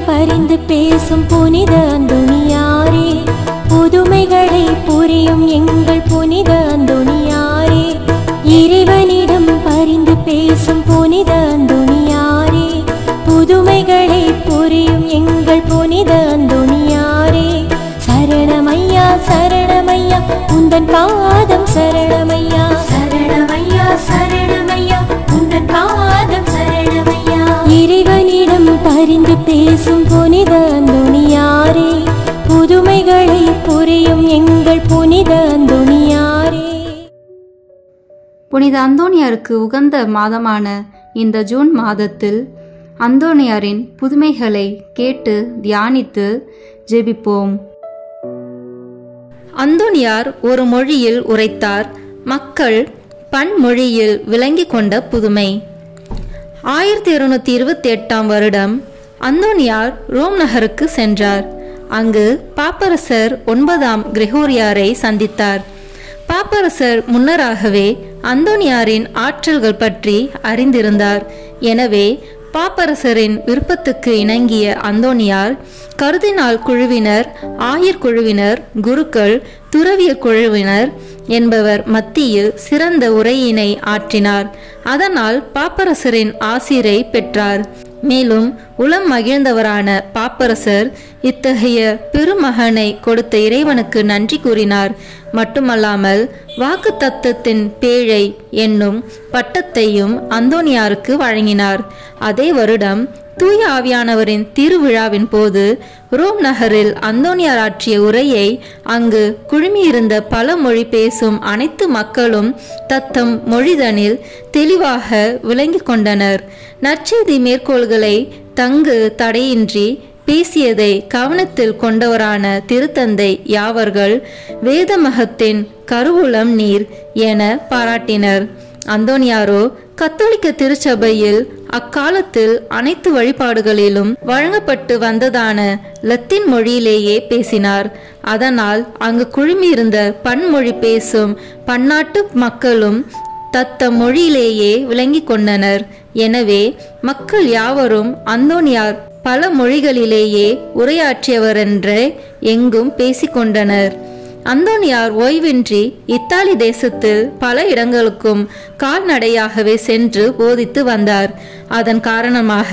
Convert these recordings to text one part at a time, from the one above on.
பரிந்து பேசும் புனித அந்தோணியாரே, புதுமைகளை புரியும் எங்கள் புனித அந்தோணியாரே, இறைவனிடம் பரிந்து பேசும் புனித அந்தோணியாரே, புதுமைகளை புரியும் எங்கள் புனித அந்தோணியாரே, சரணமையா சரணமையா உந்தன் பாதம் சரணமையா, சரணமையா சரணமையா உந்தன் பாதம் சரணமையா. இறைவனிடம் பரிந்து பேசும் புனித அந்தோணியாரே, புதுமைகளை புரியும் எங்கள் புனித அந்தோணியாரே. புனித அந்தோணியாருக்கு உகந்த மாதமான இந்த ஜூன் மாதத்தில் அந்தோணியாரின் புதுமைகளை கேட்டு தியானித்து ஜெபிப்போம். அந்தோணியார் ஒரு மொழியில் உரைத்தார், மக்கள் பன்மொழியில் விளங்கி கொண்ட புதுமை. 1228 வருடம் அந்தோணியார் ரோம் நகருக்கு சென்றார். அங்கு பாப்பரசர் 9ஆம் கிரெகோரியாரை சந்தித்தார். பாப்பரசர் முன்னராகவே அந்தோணியாரின் ஆற்றல்கள் பற்றி அறிந்திருந்தார். எனவே பாப்பரசரின் விருப்பத்துக்கு இணங்கிய அந்தோணியார் கருதினால் குழுவினர், ஆயர் குழுவினர், குருக்கள், துறவிய குழுவினர் என்பவர் மத்தியில் சிறந்த உரையினை ஆற்றினார். அதனால் பாப்பரசரின் ஆசிரை பெற்றார். மேலும் உளம் மகிழ்ந்தவரான பாப்பரசர் இத்தகைய பெருமகனை கொடுத்த இறைவனுக்கு நன்றி கூறினார். மட்டுமல்லாமல் வாக்கு தத்தத்தின் பேழை என்னும் பட்டத்தையும் அந்தோணியாருக்கு வழங்கினார். அதே வருடம் தூய ஆவியானவரின் திருவிழாவின் போது ரோம் நகரில் அந்தோணியார் ஆற்றிய உரையை அங்கு குழுமியிருந்த பல மொழி பேசும் அனைத்து மக்களும் தத்தம் மொழிதனில் தெளிவாக விளங்கி கொண்டனர். நற்செய்தி மேற்கோள்களை தங்கு தடையின்றி பேசியதை கவனத்தில் கொண்டவரான திருத்தந்தை யாவர்கள் வேதமகத்தின் கருவூலம் நீர் என பாராட்டினர். அந்தோணியாரோ கத்தோலிக்க திருச்சபையில் அக்காலத்தில் அனைத்து வழிபாடுகளிலும் வழங்கப்பட்டு வந்ததான லத்தீன் மொழியிலேயே பேசினார். அதனால் அங்கு குழுமியிருந்த பன்மொழி பேசும் பன்னாட்டு மக்களும் தத்தம் மொழியிலேயே விளங்கி கொண்டனர். எனவே மக்கள் யாவரும் அந்தோணியார் பல மொழிகளிலேயே உரையாற்றியவரென்றே எங்கும் பேசிக்கொண்டனர். அந்தோணியார் ஓய்வின்றி இத்தாலி தேசத்தில் பல இடங்களுக்கும் கால்நடையாகவே சென்று போதித்து வந்தார். அதன் காரணமாக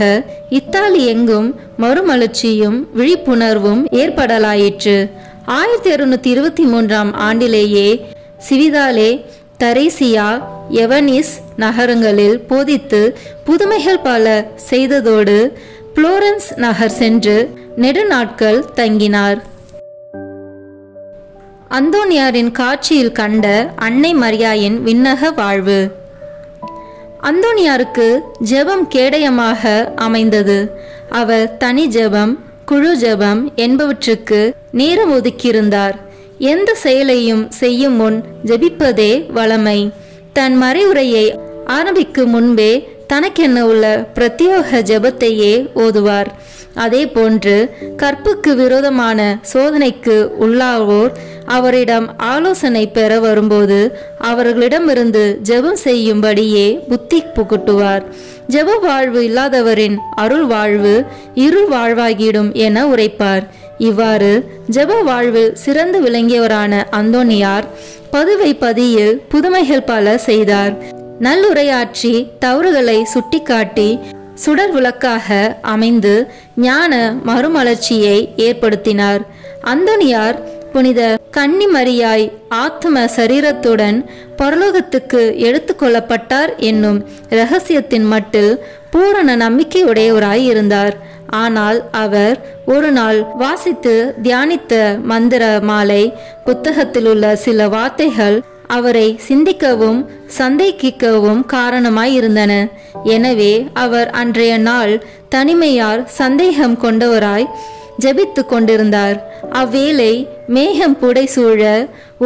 இத்தாலி எங்கும் மறுமலர்ச்சியும் விழிப்புணர்வும் ஏற்படலாயிற்று. 1223ஆம் ஆண்டிலேயே சிவிதாலே, தரேசியா, எவனிஸ் நகரங்களில் போதித்து புதுமைகள் பல செய்ததோடு புளோரன்ஸ் நகர் சென்று நெடுநாட்கள் தங்கினார். அந்தோணியாரின் காட்சியில் கண்ட அன்னை மரியாயின் விண்ணக வாழ்வு. அந்தோணியாருக்கு ஜெபம் கேடயமாக அமைந்தது. அவர் தனி ஜெபம், குழு ஜெபம் என்பவற்றுக்கு நேரம் ஒதுக்கியிருந்தார். எந்த செயலையும் செய்யும் முன் ஜெபிப்பதே வளமை. தன் மறைவுரையை ஆரம்பிக்கும் முன்பே தனக்கென்ன உள்ள பிரத்யோக ஜெபத்தையே ஓதுவார். அதே போன்று கற்புக்கு விரோதமான சோதனைக்கு உள்ளாவோர் அவரிடம் ஆலோசனை பெற வரும்போது அவர்களிடமிருந்து ஜெபம் செய்யும்படியே புத்தி புகுட்டுவார். ஜெப வாழ்வு இல்லாதவரின் அருள் வாழ்வு இருள் வாழ்வாகிடும் என உரைப்பார். இவ்வாறு ஜெப வாழ்வில் சிறந்து விளங்கியவரான அந்தோணியார் பதுவை பதியில் புதுமைகள் பல செய்தார். நல்லுரையாற்றி தவறுகளை சுட்டிக்காட்டி சுடர் விளக்காக அமைந்து ஞான மறுமலர்ச்சியை ஏற்படுத்தினார். அந்தோணியார் புனித கன்னிமரியாய் ஆத்ம சரீரத்துடன் பரலோகத்துக்கு எடுத்து கொள்ளப்பட்டார் என்னும் இரகசியத்தின் மட்டில் பூரண நம்பிக்கையுடையவராய் இருந்தார். ஆனால் அவர் ஒரு நாள் வாசித்து தியானித்த மந்திர மாலை புத்தகத்தில் உள்ள சில வார்த்தைகள் அவரை சிந்திக்கவும் சந்தேகிக்கவும் காரணமாய் இருந்தன. எனவே அவர் அன்றைய நாள் தனிமையார் சந்தேகம் கொண்டவராய் ஜெபித்து கொண்டிருந்தார். அவ்வேளை மேகம் புடைசூழ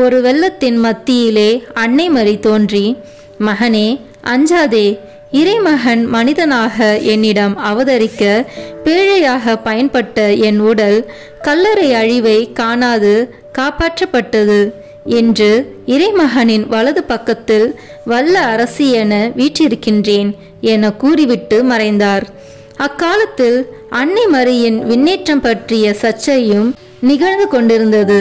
ஒரு வெள்ளத்தின் மத்தியிலே அன்னை மரி தோன்றி, மகனே அஞ்சாதே, இறைமகன் மனிதனாக என்னிடம் அவதரிக்க பேழையாக பயன்பட்ட என் உடல் கல்லறை அழிவை காணாது காப்பாற்றப்பட்டது என்று இறைமகனின் வலது பக்கத்தில் வல்ல அரசி என வீற்றிருக்கின்றேன் என கூறிவிட்டு மறைந்தார். அக்காலத்தில் அன்னை மரியின் விண்ணேற்றம் பற்றிய சர்ச்சையும் நிகழ்ந்து கொண்டிருந்தது.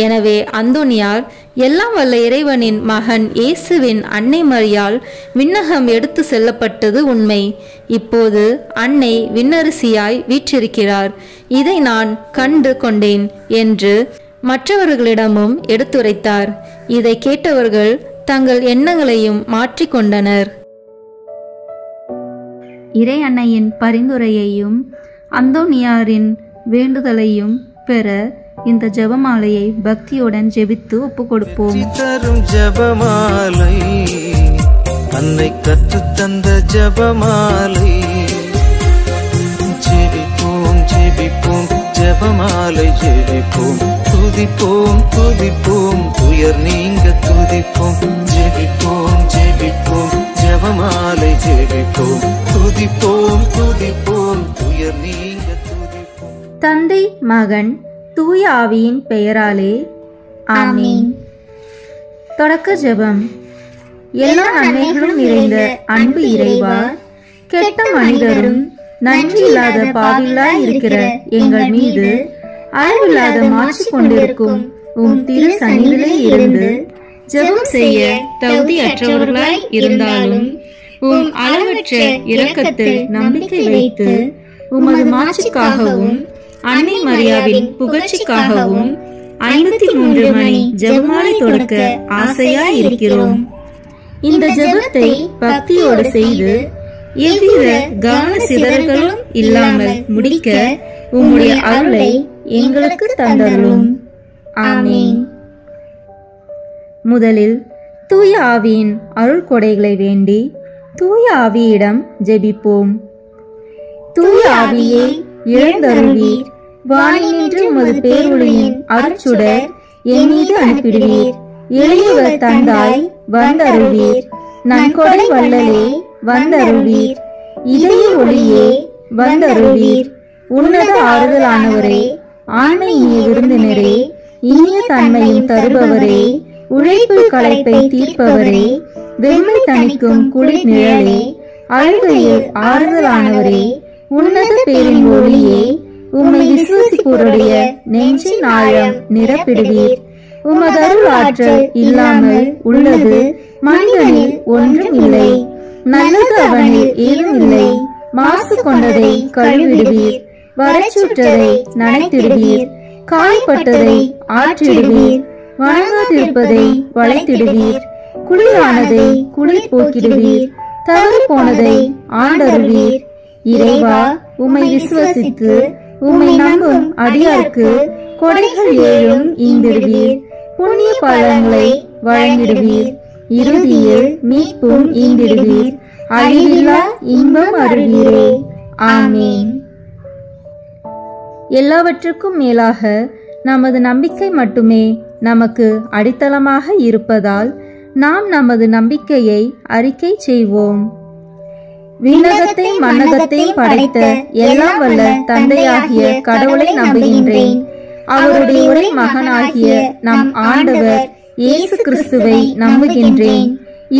எனவே அந்தோனியார் எல்லாம் வல்ல இறைவனின் மகன் இயேசுவின் அன்னை மரியால் விண்ணகம் எடுத்து செல்லப்பட்டது உண்மை. இப்போது அன்னை விண்ணரசியாய் வீற்றிருக்கிறார், இதை நான் கண்டு கொண்டேன் என்று மற்றவர்களிடமும் எடுத்துரைத்தார். இதை கேட்டவர்கள் தங்கள் எண்ணங்களையும் மாற்றிக்கொண்டனர். இறை அன்னையின் பரிந்துரையையும் அந்தோனியாரின் வேண்டுதலையும் பெற இந்த ஜெபமாலையை பக்தியுடன் ஜெபித்து ஒப்பு கொடுப்போம். தரும் ஜெபமாலை, அன்னை கற்று தந்த ஜெபமாலை. ஜெபிப்போம் ஜெபிப்போம் ஜெபமாலை ஜெபிப்போம், துதிப்போம் துதிப்போம் துயர் நீங்க துதிப்போம். ஜெபிப்போம் ஜெபிப்போம் ஜெபமாலை ஜெபிப்போம், துதிப்போம் துதிப்போம் துயர் நீங்க துதிப்போம். தந்தை மகன் தூய ஆவியின் பெயராலே ஆமீன். தொடக்க ஜெபம். எல்லா நன்மைகளும் நிறைந்த அன்பு இறைவா, கெட்ட மனிதரும் நன்றி இல்லாத பாவில்லாய் இருக்கிற எங்கள் மீது அளவில்லாத மாற்றி கொண்டிருக்கும் உம் திரு சந்நிதியிலே இருந்து ஜெபம் செய்ய தகுதியற்றவர்களாய் இருந்தாலும் உம் அளவற்ற இரக்கத்தில் நம்பிக்கை வைத்து உமது மாட்சிக்காகவும் அன்னை மரியாவின் புகழ்ச்சிக்காகவும் 53 மணி ஜெபமாலை தொடக்க ஆசையாய் இருக்கிறோம். இந்த ஜெபத்தை பக்தியோடு செய்து எவ்வித கவன சிதறல்களும் இல்லாமல் முடிக்க உம்முடைய அருளை எங்களுக்கு தந்தருளும். ஆமீன். முதலில் தூய ஆவியின் அருள் கொடைகளை வேண்டி தூய ஆவியிடம் ஜெபிப்போம். தூய ஆவியே எழுந்தருள்வீர், வானினின்று உமது பேரொளியின் அருட்சுடர் என் மீது அனுப்பிடுவீர். எளியவர் தந்தாய் வந்தருள்வீர், நன்கொடை வள்ளலே வந்தருள்வீர். இதய ஒளியே வந்தருள்வீர். உன்னத ஆறுதலானவரே, ஆண்மையினிய விருந்தினரே, இனிய தன்மையும் தருபவரே, உழைப்பில் களைப்பை தீர்ப்பவரே, வெம்மை தணிக்கும் குளிர் நிழலே, அழுகையில் ஆறுதலானவரே, உன்னத பேரின் ஒளியே, உம்மை விசுவாசிப்போருடைய நெஞ்சின் ஆழம் நிரப்பிடுவீர். உமது அருள் ஆற்றல் இல்லாமல் உள்ளது மனிதனில் ஒன்றும் இல்லை. நல்லது அவனில் ஏதும் இல்லை. மாசு கொண்டதை கழுவிடுவீர், வறட்சுற்றதை நனைத்திடுவீர், காய்பட்டதை ஆற்றிடுவீர், வணங்காதிருப்பதை வளைத்திடுவீர், குளிரானதை குளிர் போக்கிடுவீர், தவறு போனதை ஆண்டருவீர். இறைவா, உம்மை விசுவசித்து உம்மை நம்பும் அடியாருக்கு கொடைகள் ஏழும் ஈந்திடுவீர், புண்ணிய பலன்களை வழங்கிடுவீர், இறுதியில் மீட்பும் ஈந்திடுவீர், அழிவில்லா இன்பம் அருள்வீரே. ஆமீன். எல்லாவற்றுக்கும் மேலாக நமது நம்பிக்கை மட்டுமே நமக்கு அடித்தளமாக இருப்பதால் நாம் நமது நம்பிக்கையை அறிக்கை செய்வோம். விண்ணகத்தை மண்ணகத்தையும் படைத்த எல்லாம் வல்ல தந்தையாகிய கடவுளை நம்புகின்றேன். அவருடைய ஒரே மகனாகிய நம் ஆண்டவர் இயேசு கிறிஸ்துவை நம்புகின்றேன்.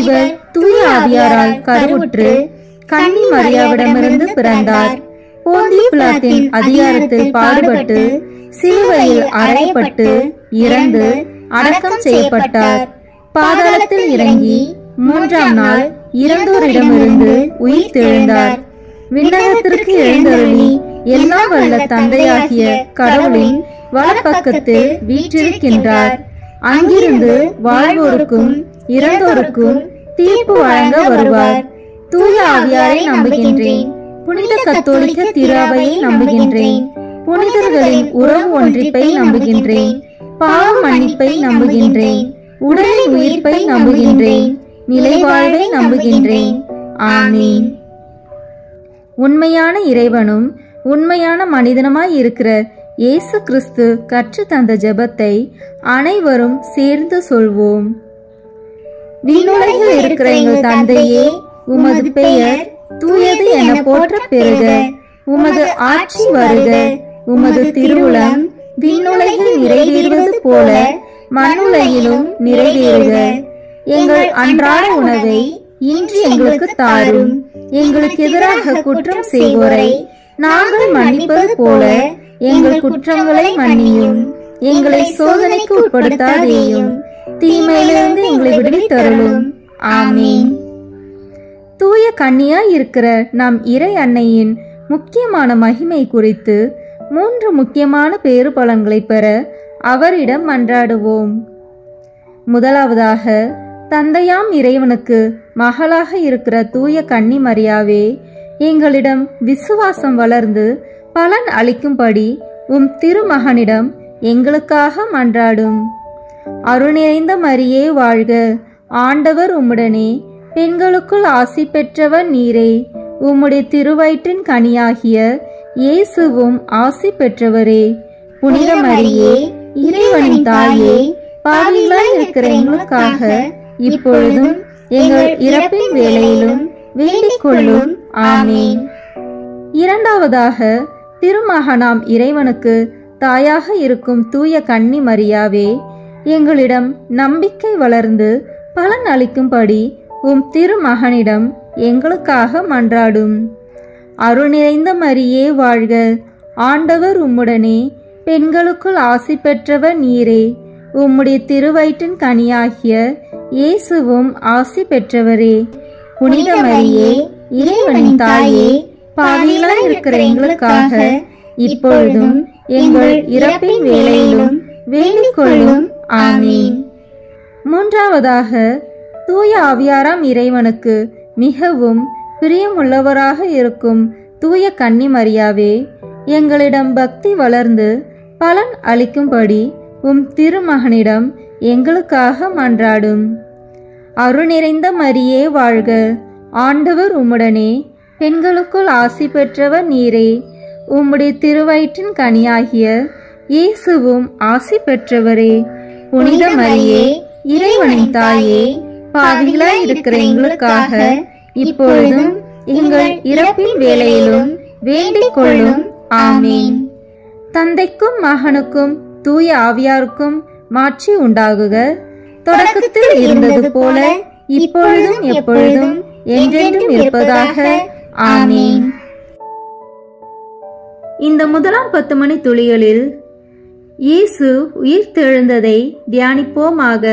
இவர் தூய ஆவியாரால் கருவுற்று கன்னி மரியாவிடமிருந்து பிறந்தார். போந்திய பிலாத்தின் அதிகாரத்தில் பாடுபட்டு சிலுவையில் அறையப்பட்டு இறந்து அடக்கம் செய்யப்பட்டார். பாதாளத்தில் இறங்கி 3ஆம் நாள் இறந்தோரிடமிருந்து உயிர் தெழுந்தார். விண்ணகத்திற்கு எழுந்தருளி எல்லாம் வல்ல தந்தையாகிய கடவுளின் வலப்பக்கத்தில் வீற்றிருக்கின்றார். அங்கிருந்து வாழ்வோருக்கும் இறந்தோருக்கும் தீர்ப்பு வழங்க வருவார். தூய ஆவியாரை நம்புகின்றேன். புனித கத்தோலிக்க திராவையை நம்புகின்றேன். புனிதர்களின் உறவு ஒன்றிப்பை நம்புகின்றேன். பாவ மன்னிப்பை நம்புகின்றேன். உடலின் உயிர்ப்பை நம்புகின்றேன். நிலைவாழ்வை நம்புகின்றேன். ஆமீன். உண்மையான இறைவனும் உண்மையான மனிதனுமாய் இருக்கிற இயேசு கிறிஸ்து கற்று தந்த ஜெபத்தை அனைவரும் சேர்ந்து சொல்வோம். விண்ணுலகில் இருக்கிற எங்கள் தந்தையே, உமது பெயர் தூயது என போற்ற பெறுக. உமது ஆட்சி வருக. உமது திருவுளம் விண்ணுலகில் நிறைவேறுவது போல மண்ணுலகிலும் நிறைவேறுக. எங்கள் அன்றாட உணவை இன்று எங்களுக்கு தாரும். எங்களுக்கு எதிராக குற்றம் செய்வோரை நாங்கள் மன்னிப்பது போல எங்கள் குற்றங்களை மன்னியும். எங்களை சோதனைக்கு உட்படுத்தாதேயும், தீமையிலிருந்து எங்களை விடுவித்தருளும். ஆமீன். தூய கன்னியாய் இருக்கிற நம் இறை அன்னையின் முக்கியமான மகிமை குறித்து 3 முக்கியமான பேறு பலன்களை பெற அவரிடம் மன்றாடுவோம். முதலாவதாக, தந்தையாம் இறைவனுக்கு மகளாக இருக்கிற தூய கன்னி மரியாவே, எங்களிடம் விசுவாசம் வளர்ந்து பலன் அளிக்கும்படி உம் திருமகனிடம் எங்களுக்காக மன்றாடும். அருள் நிறைந்த மரியே வாழ்க, ஆண்டவர் உம்முடனே, பெண்களுக்குள் ஆசி பெற்றவர் நீரே. உம்முடைய திருவயிற்றின் கனியாகிய இயேசுவும் ஆசி பெற்றவரே. புனித மரியே, இறைவனின் தாயே, பாவிகளாய் இருக்கிற எங்களுக்காக இப்பொழுதும் எங்கள் இறப்பின் வேளையிலும் வேண்டிக் கொள்ளும். ஆமீன். இரண்டாவதாக, திருமகனாம் இறைவனுக்கு தாயாக இருக்கும் தூய கன்னி மரியாவே, எங்களிடம் நம்பிக்கை வளர்ந்து பலன் அளிக்கும்படி உம் திருமகனிடம் எங்களுக்காக மன்றாடும். அருள் நிறைந்த மரியே வாழ்க, ஆண்டவர் உம்முடனே, பெண்களுக்குள் ஆசி பெற்றவர் நீரே. உம்முடைய திருவயிற்றின் கனியாகிய இயேசுவும் ஆசி பெற்றவரே. புனித மரியே, இறைவனின் தாயே, பாவிகளாய் இருக்கிற எங்களுக்காக இப்பொழுதும் எங்கள் இறப்பின் வேளையிலும் வேண்டிக் கொள்ளும். ஆமீன். மூன்றாவதாக, தூய ஆவியாராம் இறைவனுக்கு மிகவும் பிரியமுள்ளவராக இருக்கும் தூய கன்னி மரியாவே, எங்களிடம் பக்தி வளர்ந்து பலன் அளிக்கும்படி உம் திருமகனிடம் எங்களுக்காக மன்றாடும். அருள் நிறைந்த மரியே வாழ்க, ஆண்டவர் உம்முடனே, பெண்களுக்குள் ஆசி பெற்றவர் நீரே. உம்முடைய திருவயிற்றின் கனியாகிய இயேசுவும் ஆசி பெற்றவரே. புனித மரியே, இறைவனின் தாயே, பாவிகளாய் இருக்கிற எங்களுக்காக இப்பொழுதும் எங்கள் இறப்பின் வேளையிலும் வேண்டிக் கொள்ளும். ஆமீன். தந்தைக்கும் மகனுக்கும் தூய ஆவியாருக்கும் மாட்சி உண்டாகுக. தொடக்கத்தில் இருந்தது போல இப்பொழுதும் எப்பொழுதும் என்றென்றும் இருப்பதாக. ஆமீன். இந்த முதலாம் 10 மணி துளிகளில் இயேசு உயிர்த்தெழுந்ததை தியானிப்போமாக.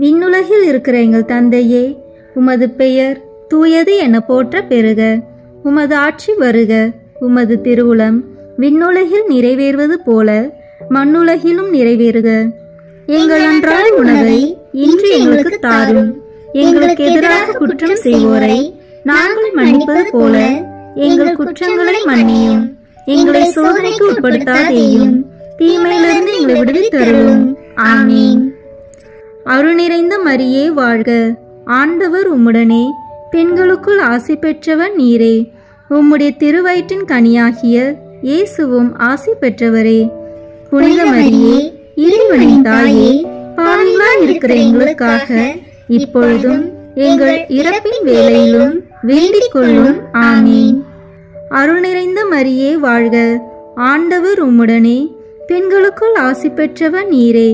விண்ணுலகில் இருக்கிற எங்கள் தந்தையே, உமது பெயர் தூயது என போற்ற பெறுக. உமது ஆட்சி வருக. உமது திருவுளம் விண்ணுலகில் நிறைவேறுவது போல மண்ணுலகிலும் நிறைவேறுக. எங்கள் அன்றாட உணவை இன்று எங்களுக்கு தாரும். எங்களுக்கு எதிராக குற்றம் செய்வோரை நாங்கள் மன்னிப்பது போல எங்கள் குற்றங்களை மன்னியும். எங்களை சோதனைக்கு உட்படுத்தாதேயும், தீமையிலிருந்து எங்களை விடுவித்தருளும். ஆமீன். அருள் நிறைந்த மரியே வாழ்க, ஆண்டவர் உம்முடனே, பெண்களுக்குள் ஆசி பெற்றவர் நீரே. உம்முடைய திருவயிற்றின் கனியாகிய இயேசுவும் ஆசி பெற்றவரே. புனித மரியே, இறைவனின் தாயே, பாவிகளாய் இருக்கிற எங்களுக்காக இப்பொழுதும் எங்கள் இறப்பின் வேளையிலும் வேண்டிக் கொள்ளும். ஆமீன். அருள் நிறைந்த மரியே வாழ்க, ஆண்டவர் உம்முடனே, பெண்களுக்குள் ஆசி பெற்றவர் நீரே.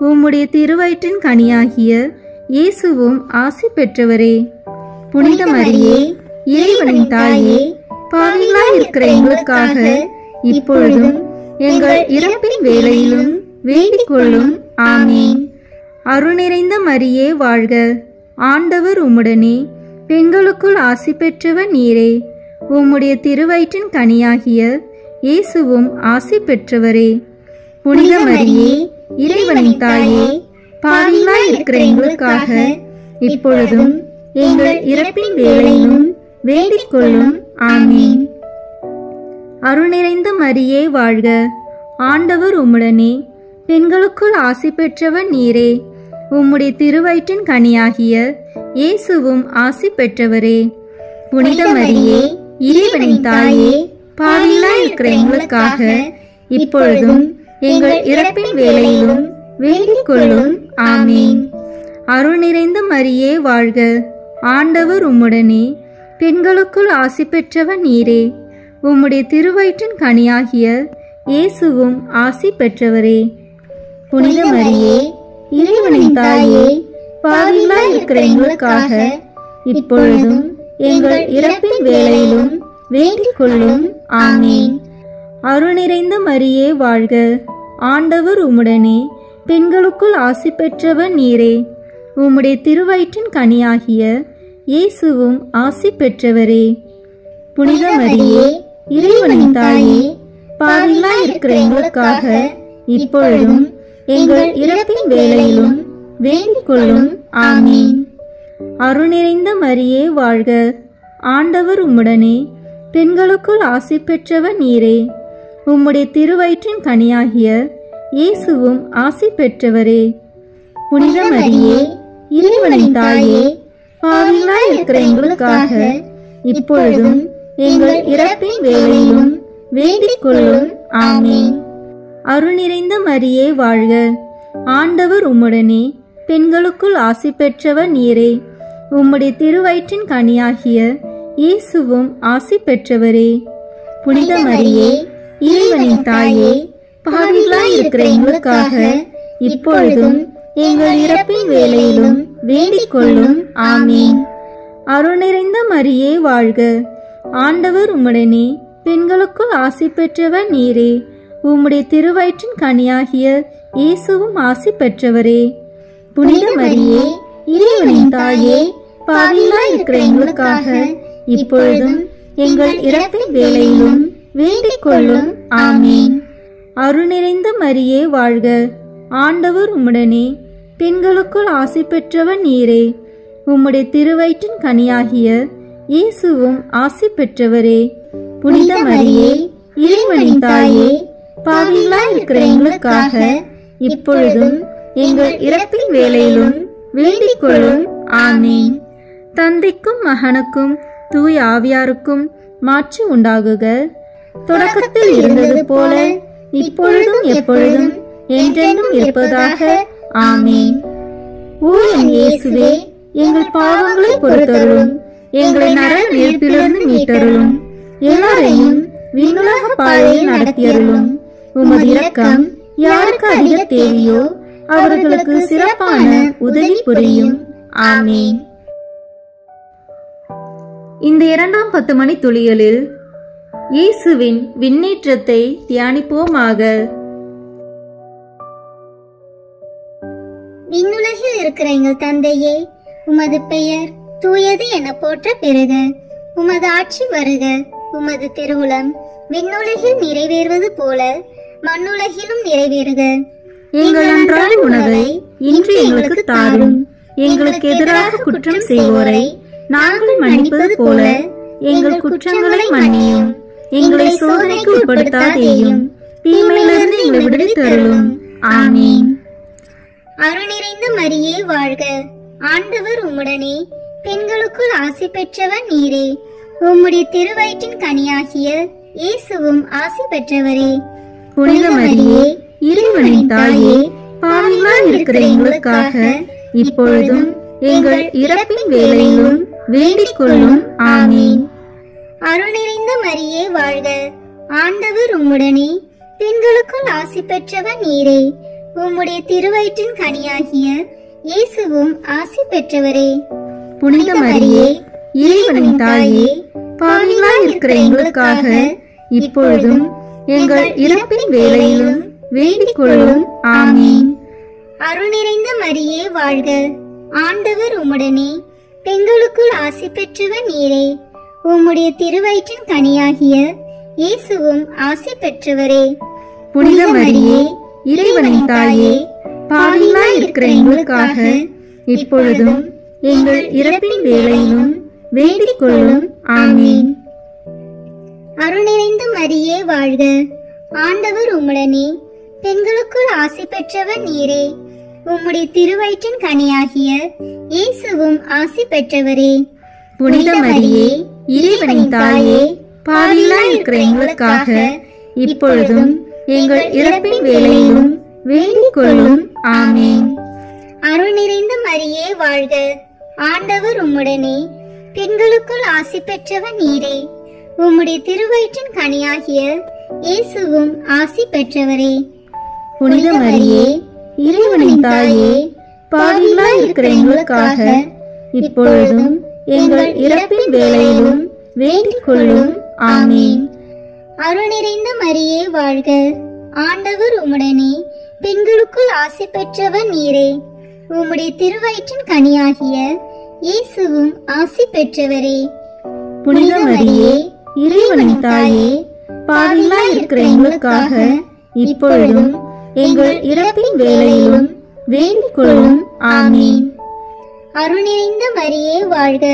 உம்முடைய திருவயிற்றின் கனியாகிய இயேசுவும் ஆசி பெற்றவரே. புனித மரியே, இறைவனின் தாயே, பாவிகளாய் இருக்கிற எங்களுக்காக இப்பொழுதும் எங்கள் இறப்பின் வேளையிலும் வேண்டிக் கொள்ளும். ஆமீன். அருள் நிறைந்த மரியே வாழ்க, ஆண்டவர் உம்முடனே, பெண்களுக்குள் ஆசி பெற்றவர் நீரே. உம்முடைய திருவயிற்றின் கனியாகிய இயேசுவும் ஆசி பெற்றவரே. புனித மரியே, இறைவனின் தாயே, பாவிகளாய் இருக்கிற எங்களுக்காக இப்பொழுதும் எங்கள் இறப்பின் வேளையிலும் வேண்டிக் கொள்ளும். ஆமீன். அருள் நிறைந்த மரியே வாழ்க, ஆண்டவர் உம்முடனே, பெண்களுக்குள் ஆசி பெற்றவர் நீரே. உம்முடைய திருவயிற்றின் கனியாகிய இயேசுவும் ஆசி பெற்றவரே. புனித மரியே, இறைவனின் தாயே, பாவிகளாய் இருக்கிற எங்களுக்காக இப்பொழுதும் எங்கள் இறப்பின் வேளையிலும் வேண்டிக் கொள்ளும். ஆமீன். அருள் நிறைந்த மரியே வாழ்க, ஆண்டவர் உம்முடனே, பெண்களுக்குள் ஆசி பெற்றவர் நீரே. உம்முடைய திருவயிற்றின் கனியாகிய இயேசுவும் ஆசி பெற்றவரே. புனித மரியே, இறைவனின் தாயே, பாவிகளாய் இருக்கிற எங்களுக்காக இப்பொழுதும் எங்கள் இறப்பின் வேளையிலும் வேண்டிக் கொள்ளும். ஆமீன். அருள் நிறைந்த மரியே வாழ்க, ஆண்டவர் உம்முடனே, பெண்களுக்குள் ஆசி பெற்றவர் நீரே. உம்முடைய திருவயிற்றின் கனியாகிய இயேசுவும் ஆசி பெற்றவரே. புனித மரியே, இறைவனின் தாயே, பாவிகளாய் இருக்கிற எங்களுக்காக இப்பொழுதும் எங்கள் இறப்பின் வேளையிலும் வேண்டிக் கொள்ளும். ஆமீன். அருள் நிறைந்த மரியே வாழ்க, ஆண்டவர் உம்முடனே, பெண்களுக்குள் ஆசி பெற்றவர் நீரே. உம்முடைய திருவயிற்றின் கனியாகிய இயேசுவும் ஆசி பெற்றவரே. புனித மரியே, இறைவனின் தாயே, பாவிகளாய் இருக்கிற எங்களுக்காக இப்பொழுதும் எங்கள் இறப்பின் வேளையிலும் வேண்டிக் கொள்ளும். ஆமீன். அருள் நிறைந்த மரியே வாழ்க, ஆண்டவர் உம்முடனே, பெண்களுக்குள் ஆசி பெற்றவர் நீரே. உம்முடைய திருவயிற்றின் கனியாகிய இயேசுவும் ஆசி பெற்றவரே. புனித மரியே, இறைவனின் தாயே, பாவிகளாய் இருக்கிற எங்களுக்காக இப்பொழுதும் எங்கள் இறப்பின் வேளையிலும் வேண்டிக் கொள்ளும். ஆமீன். அருள் நிறைந்த மரியே வாழ்க, ஆண்டவர் உம்முடனே, பெண்களுக்குள் ஆசி பெற்றவர் நீரே. உம்முடைய திருவயிற்றின் கனியாகிய இயேசுவும் ஆசி பெற்றவரே. புனித மரியே, இறைவனின் தாயே, பாவிகளாய் இருக்கிற எங்களுக்காக இப்பொழுதும் எங்கள் இறப்பின் வேளையிலும் வேண்டிக் கொள்ளும். ஆமீன். அருள் நிறைந்த மரியே வாழ்க, ஆண்டவர் உம்முடனே, பெண்களுக்குள் ஆசி பெற்றவர் நீரே. உம்முடைய திருவயிற்றின் கனியாகிய இயேசுவும் ஆசி பெற்றவரே. புனித மரியே, இறைவனின் தாயே, பாவிகளாய் இருக்கிற எங்களுக்காக இப்பொழுதும் எங்கள் இறப்பின் வேளையிலும் வேண்டிக் கொள்ளும். ஆமீன். தந்தைக்கும் மகனுக்கும் தூய ஆவியாருக்கும் மாட்சி உண்டாகுக. தொடக்கத்தில் இருந்தது போல இப்பொழுதும் எப்பொழுதும் என்றென்றும் இருப்பதாக. ஆமீன். ஓ என் இயேசுவே, எங்கள் பாவங்களை பொறுத்தருளும், எங்களை நரக நெருப்பிலிருந்து மீட்டருளும், எல்லாரையும் விண்ணுலக பாதையில் நடத்தியருளும். உமது இரக்கம் யாருக்கு அதிக தேவையோ அவர்களுக்கு சிறப்பான உதவி புரியும். ஆமீன். இந்த 2ஆம் 10 மணி துளிகளில் இயேசுவின் விண்ணேற்றத்தை தியானிப்போமாக. விண்ணுலகில் இருக்கிற எங்கள் தந்தையே, உமது பெயர் தூயது என போற்ற பெறுக. உமது ஆட்சி வருக. உமது திருவுளம் விண்ணுலகில் நிறைவேறுவது போல மண்ணுலகிலும் நிறைவேறுக. எங்கள் அன்றாட உணவை இன்று எங்களுக்கு தாரும். எங்களுக்கு எதிராக குற்றம் செய்வோரை நாங்கள் மன்னிப்பது போல எங்கள் குற்றங்களை மன்னியும். எங்களை சோதனைக்கு உட்படுத்தாதேயும், தீமையிலிருந்து எங்களை விடுவித்தருளும். ஆமீன். அருள் நிறைந்த மரியே வாழ்க, ஆண்டவர் உம்முடனே, பெண்களுக்குள் ஆசி பெற்றவர் நீரே. உம்முடைய திருவயிற்றின் கனியாகிய இயேசுவும் ஆசி பெற்றவரே. புனித மரியே, இறைவனின் தாயே, பாவிகளாய் இருக்கிற எங்களுக்காக இப்பொழுதும் எங்கள் இறப்பின் வேளையிலும் வேண்டிக் கொள்ளும். ஆமீன். அருள் நிறைந்த மரியே வாழ்க, ஆண்டவர் உம்முடனே, பெண்களுக்குள் ஆசி பெற்றவர் நீரே. உம்முடைய திருவயிற்றின் கனியாகிய இயேசுவும் ஆசி பெற்றவரே. புனித மரியே, இறைவனின் தாயே, பாவிகளாய் இருக்கிற எங்களுக்காக இப்பொழுதும் எங்கள் இறப்பின் வேளையிலும் வேண்டிக் கொள்ளும். ஆமீன். அருள் நிறைந்த மரியே வாழ்க, ஆண்டவர் உம்முடனே, பெண்களுக்குள் ஆசி பெற்றவர் நீரே. உம்முடைய திருவயிற்றின் கனியாகிய இயேசுவும் ஆசி பெற்றவரே. புனித மரியே, இறைவனின் தாயே, பாவிகளாய் இருக்கிற எங்களுக்காக இப்பொழுதும் எங்கள் இறப்பின் வேளையிலும் வேண்டிக் கொள்ளும். ஆமீன். அருள் நிறைந்த மரியே வாழ்க, ஆண்டவர் உம்முடனே, பெண்களுக்குள் ஆசி பெற்றவர் நீரே. உம்முடைய திருவயிற்றின் கனியாகிய இயேசுவும் ஆசி பெற்றவரே. புனித மரியே, இறைவனின் தாயே, பாவிகளாய் இருக்கிற எங்களுக்காக இப்பொழுதும் எங்கள் இறப்பின் வேளையிலும் வேண்டிக் கொள்ளும். ஆமீன். அருள் நிறைந்த மரியே வாழ்க, ஆண்டவர் உம்முடனே, பெண்களுக்குள் ஆசி பெற்றவர் நீரே. உம்முடைய திருவயிற்றின் கனியாகிய இயேசுவும் ஆசி பெற்றவரே. புனித மரியே, இறைவனின் தாயே, பாவிகளா இருக்கிற எங்களுக்காக இப்பொழுதும் எங்கள் இறப்பின் வேளையிலும் வேண்டிக் கொள்ளும். ஆமீன். அருள் நிறைந்த மரியே வாழ்க, ஆண்டவர் உம்முடனே, பெண்களுக்குள் ஆசி பெற்றவர் நீரே. உம்முடைய திருவயிற்றின் கனியாகிய இயேசுவும் ஆசி பெற்றவரே. புனித மரியே, இறைவனின் தாயே, பாவிகளா இருக்கிற எங்களுக்காக இப்பொழுதும் எங்கள் இறப்பின் வேளையிலும் வேண்டிக் கொள்ளும். ஆமீன். அருள் நிறைந்த மரியே வாழ்க,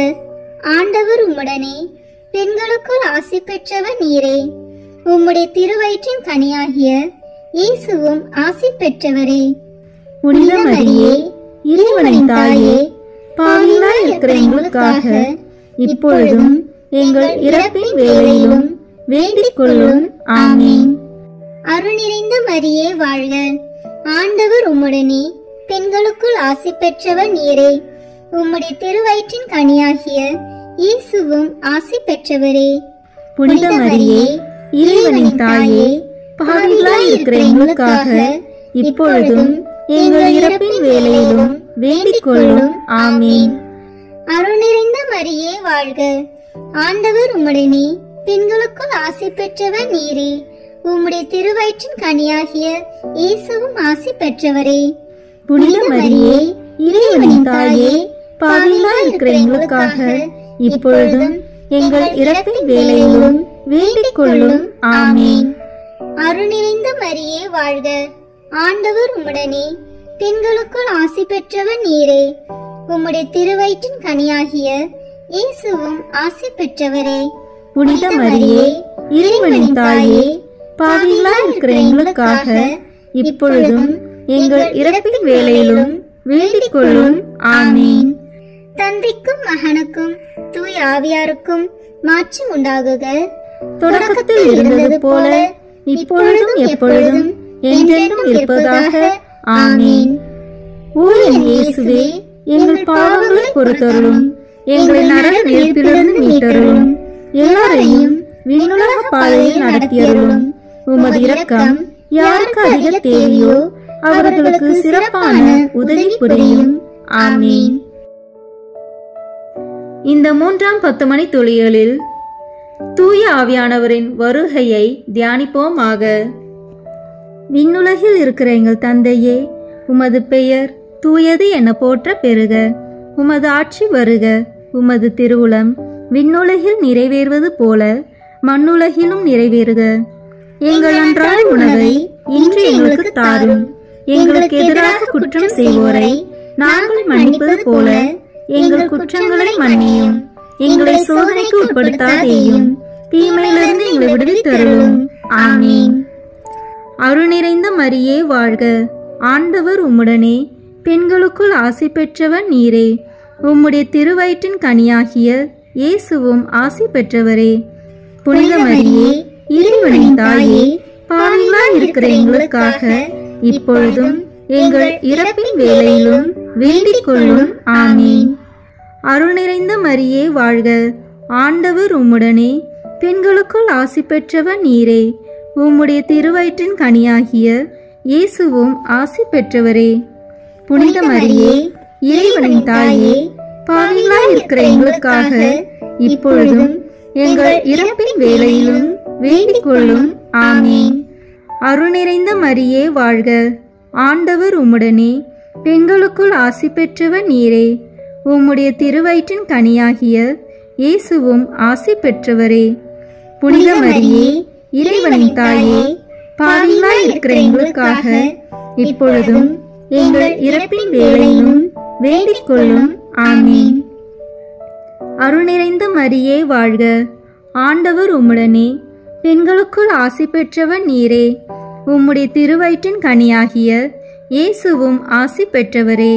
ஆண்டவர் உம்முடனே, பெண்களுக்குள் ஆசி பெற்றவர் நீரே. உம்முடைய திருவயிற்றின் கனியாகிய இயேசுவும் ஆசி பெற்றவரே. புனித மரியே, இறைவனின் தாயே, பாவிகளா இருக்கிற எங்களுக்காக இப்பொழுதும் எங்கள் இறப்பின் வேளையிலும் வேண்டிக் கொள்ளும். ஆமீன். அருள் நிறைந்த மரியே வாழ்க, ஆண்டவர் உம்முடனே, பெண்களுக்குள் ஆசி பெற்றவர் நீரே. உம்முடைய திருவயிற்றின் கனியாகிய இயேசுவும் ஆசி பெற்றவரே. புனித மரியே, இறைவனின் தாயே, பாவிகளா இருக்கிற எங்களுக்காக இப்பொழுதும் எங்கள் இறப்பின் வேளையிலும் வேண்டிக் கொள்ளும். ஆமீன். அருள் நிறைந்த மரியே வாழ்க, ஆண்டவர் உம்முடனே, பெண்களுக்குள் ஆசி பெற்றவர் நீரே. உம்முடைய திருவயிற்றின் கனியாகிய இயேசுவும் ஆசி பெற்றவரே. புனித மரியே, இறைவனின் தாயே, பாவிகளா இருக்கிற எங்களுக்காக இப்பொழுதும் எங்கள் இறப்பின் வேளையிலும் வேண்டிக் கொள்ளும். ஆமீன். அருள் நிறைந்த மரியே வாழ்க, ஆண்டவர் உம்முடனே, பெண்களுக்குள் ஆசி பெற்றவர் நீரே. உம்முடைய திருவயிற்றின் கனியாகிய இயேசுவும் ஆசி பெற்றவரே. புனித மரியே, இறைவனின் தாயே, பாவிகளா இருக்கிற எங்களுக்காக இப்பொழுதும் எங்கள் இறப்பின் வேளையிலும் வேண்டிக் கொள்ளும். ஆமீன். தந்தைக்கும் மகனுக்கும் தூய ஆவியாருக்கும் மாட்சி உண்டாகுக. தொடக்கத்தில் இருந்தது போல இப்பொழுதும் எப்பொழுதும் என்றென்றும் இருப்பதாக. ஆமீன். ஓ என் இயேசுவே, எங்கள் பாவங்களை பொறுத்தருளும், எங்களை நரக நெருப்பிலிருந்து மீட்டருளும், எல்லாரையும் விண்ணுலக பாதையில் நடத்தியருளும். உமது இரக்கம் யாருக்கு அதிக தேவையோ அவர்களுக்கு சிறப்பான உதவி புரியும். ஆமீன். இந்த 3ஆம் 10 மணி துளிகளில் தூய ஆவியானவரின் வருகையை தியானிப்போமாக. விண்ணுலகில் இருக்கிற எங்கள் தந்தையே, உமது பெயர் தூயது என போற்ற பெறுக. உமது ஆட்சி வருக. உமது திருவுளம் விண்ணுலகில் நிறைவேறுவது போல மண்ணுலகிலும் நிறைவேறுக. எங்கள் அன்றாட உணவை இன்று எங்களுக்கு தாரும். எங்களுக்கு எதிராக குற்றம் செய்வோரை நாங்கள் மன்னிப்பது போல எங்கள் குற்றங்களை மன்னியும். எங்களை சோதனைக்கு உட்படுத்தாதேயும், தீமையிலிருந்து எங்களை விடுவித்தருளும். ஆமீன். அருள் நிறைந்த மரியே வாழ்க, ஆண்டவர் உம்முடனே, பெண்களுக்குள் ஆசி பெற்றவர் நீரே. உம்முடைய திருவயிற்றின் கனியாகிய இயேசுவும் ஆசி பெற்றவரே. புனித மரியே, இறைவனின் தாயே, பாவிகளா இருக்கிற எங்களுக்காக இப்பொழுதும் எங்கள் இறப்பின் வேளையிலும் வேண்டிக் கொள்ளும். ஆமீன். அருள் நிறைந்த மரியே வாழ்க, ஆண்டவர் உம்முடனே, பெண்களுக்குள் ஆசி பெற்றவர் நீரே. உம்முடைய திருவயிற்றின் கனியாகிய இயேசுவும் ஆசி பெற்றவரே. புனித மரியே, இறைவனின் தாயே, பாவிகளா இருக்கிற எங்களுக்காக இப்பொழுதும் எங்கள் இறப்பின் வேளையிலும் வேண்டிக் கொள்ளும். ஆமீன். அருள் நிறைந்த மரியே வாழ்க, ஆண்டவர் உம்முடனே, பெண்களுக்குள் ஆசி பெற்றவர் நீரே. உம்முடைய திருவயிற்றின் கனியாகிய இயேசுவும் ஆசி பெற்றவரே. புனித மரியே, இறைவனின் தாயே, பாவிகளா இருக்கிற எங்களுக்காக இப்பொழுதும் எங்கள் இறப்பின் வேளையிலும் வேண்டிக் கொள்ளும். ஆமீன். அருள் நிறைந்த மரியே வாழ்க, ஆண்டவர் உம்முடனே, பெண்களுக்குள் ஆசி பெற்றவர் நீரே. உம்முடைய திருவயிற்றின் கனியாகிய இயேசுவும் ஆசி பெற்றவரே.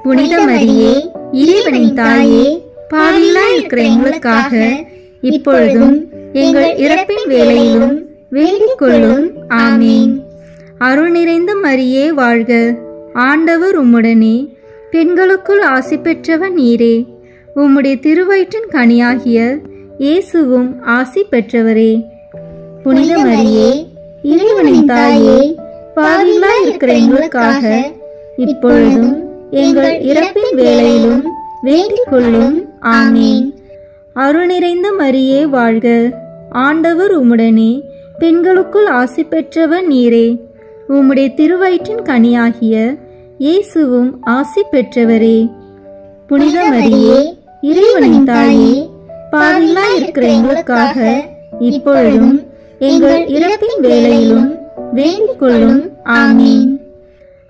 புனித மரியே, இறைவனின் தாயே, பாவிகளா இருக்கிற எங்களுக்காக இப்பொழுதும் எங்கள் இறப்பின் வேளையிலும் வேண்டிக் கொள்ளும். ஆமீன். அருள் நிறைந்த மரியே வாழ்க, ஆண்டவர் உம்முடனே, பெண்களுக்குள் ஆசி பெற்றவர் நீரே. உம்முடைய திருவயிற்றின் கனியாகிய இயேசுவும் ஆசி பெற்றவரே. புனித மரியே, இறைவனின் தாயே, பாவிகளாய் இருக்கிற எங்களுக்காக இப்பொழுதும் எங்கள் இறப்பின் வேளையிலும் வேண்டிக் கொள்ளும். ஆமீன். அருள் நிறைந்த மரியே வாழ்க, ஆண்டவர் உம்முடனே, பெண்களுக்குள் ஆசி பெற்றவர் நீரே. உம்முடைய திருவயிற்றின் கனியாகிய இயேசுவும் ஆசி பெற்றவரே. புனித மரியே, இறைவனின் தாயே, பாவிகளாய் இருக்கிற எங்களுக்காக இப்பொழுதும் எங்கள் இறப்பின் வேளையிலும் வேண்டிக் கொள்ளும். ஆமீன்.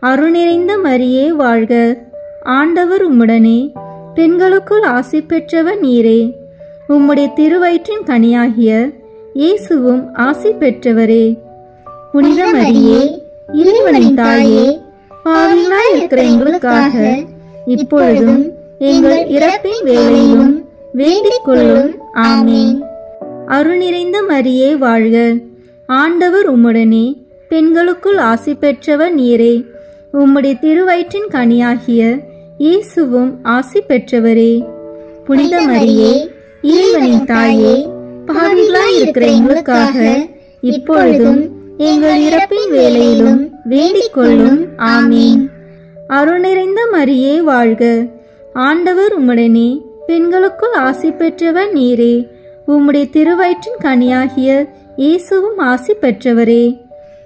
அருள் நிறைந்த மரியே வாழ்க, ஆண்டவர் உம்முடனே, பெண்களுக்குள் ஆசி பெற்றவர் நீரே. உம்முடைய திருவயிற்றின் கனியாகிய இயேசுவும் ஆசி பெற்றவரே. புனித மரியே, இறைவனின் தாயே, பாவிகளாய் இருக்கிற எங்களுக்காக இப்பொழுதும் எங்கள் இறப்பின் வேளையிலும் வேண்டிக் கொள்ளும். ஆமீன். அருள் நிறைந்த மரியே வாழ்க, ஆண்டவர் உம்முடனே, பெண்களுக்குள் ஆசி பெற்றவர் நீரே. உம்முடைய திருவயிற்றின் கனியாகிய இயேசுவும் ஆசி பெற்றவரே. புனித மரியே, இறைவனின் தாயே, பாவிகளாய் இருக்கிற எங்களுக்காக இப்பொழுதும் எங்கள் இறப்பின் வேளையிலும் வேண்டிக் கொள்ளும். ஆமீன். அருள் நிறைந்த மரியே வாழ்க, ஆண்டவர் உம்முடனே, பெண்களுக்குள் ஆசி பெற்றவர் நீரே. உம்முடைய திருவயிற்றின் கனியாகிய இயேசுவும் ஆசி பெற்றவரே.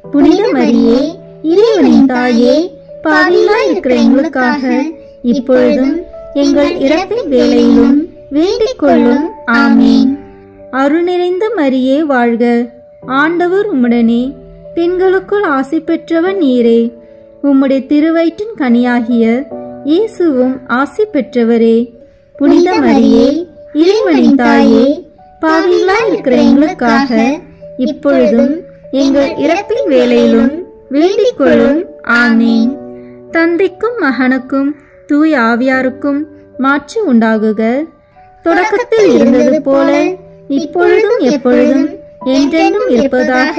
புனித மரியே, இறைவனின் தாயே, பாவிகளாய் இருக்கிற எங்களுக்காக இப்பொழுதும் எங்கள் இறப்பின் வேளையிலும் வேண்டிக் கொள்ளும். ஆமீன். அருள் நிறைந்த மரியே வாழ்க, ஆண்டவர் உம்முடனே, பெண்களுக்குள் ஆசி பெற்றவர் நீரே. உம்முடைய திருவயிற்றின் கனியாகிய இயேசுவும் ஆசி பெற்றவரே. புனித மரியே, இறைவனின் தாயே, பாவிகளாய் இருக்கிற எங்களுக்காக இப்பொழுதும் எங்கள் இறப்பின் வேளையிலும் வேண்டிக் கொள்ளும். ஆமீன். தந்தைக்கும் மகனுக்கும் தூய ஆவியாருக்கும் மாட்சி உண்டாகுக. தொடக்கத்தில் இருந்தது போல இப்பொழுதும் எப்பொழுதும் என்றென்றும் இருப்பதாக.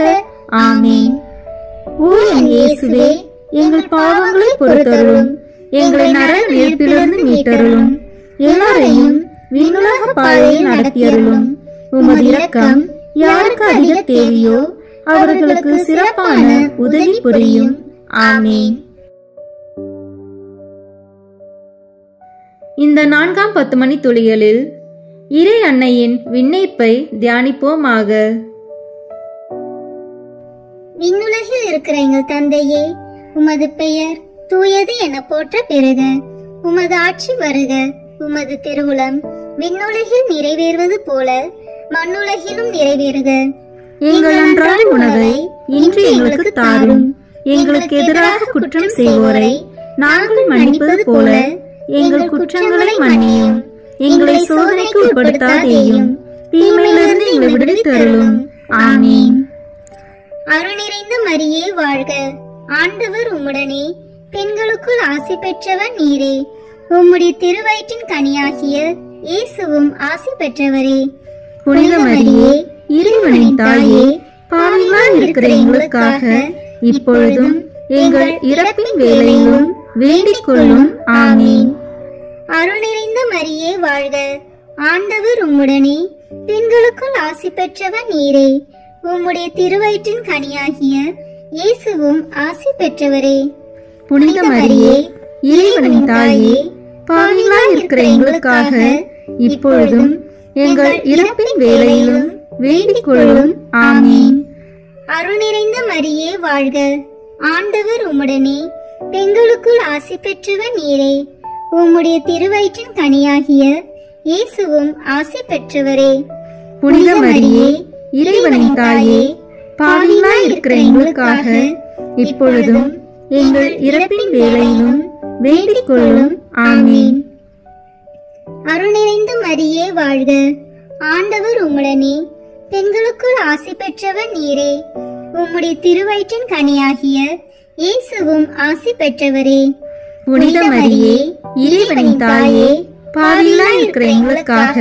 ஆமீன். ஓ என் இயேசுவே, எங்கள் பாவங்களை பொறுத்தருளும், எங்களை நரக நெருப்பிலிருந்து மீட்டருளும், எல்லாரையும் விண்ணுலக பாதையில் நடத்தியருளும். உமது இரக்கம் யாருக்கு அதிக தேவையோ அவர்களுக்கு சிறப்பான உதவி புரியும். ஆமீன். இந்த 4ஆம் 10 மணி துளிகளில் இறை அன்னையின் விண்ணேற்பை தியானிப்போமாக. விண்ணுலகில் இருக்கிற எங்கள் தந்தையே, உமது பெயர் தூயது என போற்ற பெறுக. உமது ஆட்சி வருக. உமது திருவுளம் விண்ணுலகில் நிறைவேறுவது போல மண்ணுலகிலும் நிறைவேறுக. எங்கள் அன்றாட உணவை இன்று எங்களுக்கு தாரும். எங்களுக்கு எதிராக குற்றம் செய்வோரை நாங்கள் மன்னிப்பது போல எங்கள் குற்றங்களை மன்னியும். எங்களை சோதனைக்கு உட்படுத்தாதேயும், தீமையிலிருந்து எங்களை விடுவித்தருளும். ஆமீன். அருள் நிறைந்த மரியே வாழ்க, ஆண்டவர் உம்முடனே, பெண்களுக்குள் ஆசி பெற்றவர் நீரே. உம்முடைய திருவயிற்றின் கனியாகிய இயேசுவும் ஆசி பெற்றவரே. புனித மரியே, இறைவனின் தாயே, பாவிகளாய் இருக்கிற எங்களுக்காக இப்பொழுதும் எங்கள் இறப்பின் வேளையிலும் வேண்டிக் கொள்ளும். ஆமீன். அருள் நிறைந்த மரியே வாழ்க, ஆண்டவர் உம்முடனே, பெண்களுக்குள் ஆசி பெற்றவர் நீரே. உம்முடைய திருவயிற்றின் கனியாகிய இயேசுவும் ஆசி பெற்றவரே. புனித மரியே, இறைவனின் தாயே, பாவிகளாய் இருக்கிற எங்களுக்காக இப்பொழுதும் எங்கள் இறப்பின் வேளையிலும் வேண்டிக் கொள்ளும். ஆமீன். அருள் நிறைந்த மரியே வாழ்க, ஆண்டவர் உம்முடனே, பெண்களுக்குள் ஆசி பெற்றவர் நீரே. உம்முடைய திருவயிற்றின் கனியாகிய இயேசுவும் ஆசி பெற்றவரே. புனித மரியே, இறைவனின் தாயே, பாவிகளாய் இருக்கிற எங்களுக்காக இப்பொழுதும் எங்கள் இறப்பின் வேளையிலும் வேண்டிக் கொள்ளும். ஆமீன். அருள் நிறைந்த மரியே வாழ்க, ஆண்டவர் உம்முடனே, பெண்களுக்குள் ஆசி பெற்றவர் நீரே. உம்முடைய திருவயிற்றின் கனியாகிய இயேசுவும் ஆசி பெற்றவரே. புனித மரியே, இறைவனின் தாயே, பாவிகளாய் இருக்கிற எங்களுக்காக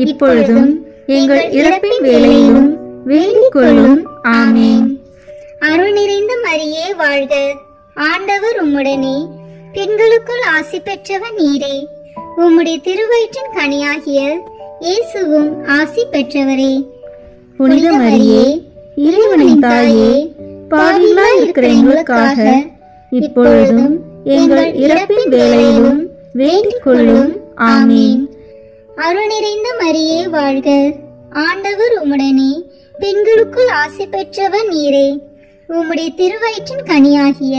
இப்பொழுதும் எங்கள் இறப்பின் வேளையிலும் வேண்டிக் கொள்ளும். ஆமீன். அருள் நிறைந்த மரியே வாழ்க, ஆண்டவர் உம்முடனே, பெண்களுக்குள் ஆசி பெற்றவர் நீரே. உம்முடைய திருவயிற்றின் கனியாகிய இயேசுவும் ஆசி பெற்றவரே. புனித மரியே, இறைவனின் தாயே, பாவிகளாய் இருக்கிற எங்களுக்காக இப்பொழுதும் எங்கள் இறப்பின் வேளையிலும் வேண்டிக் கொள்ளும். ஆமீன். அருள் நிறைந்த மரியே வாழ்க, ஆண்டவர் உம்முடனே, பெண்களுக்குள் ஆசி பெற்றவர் நீரே. உம்முடைய திருவயிற்றின் கனியாகிய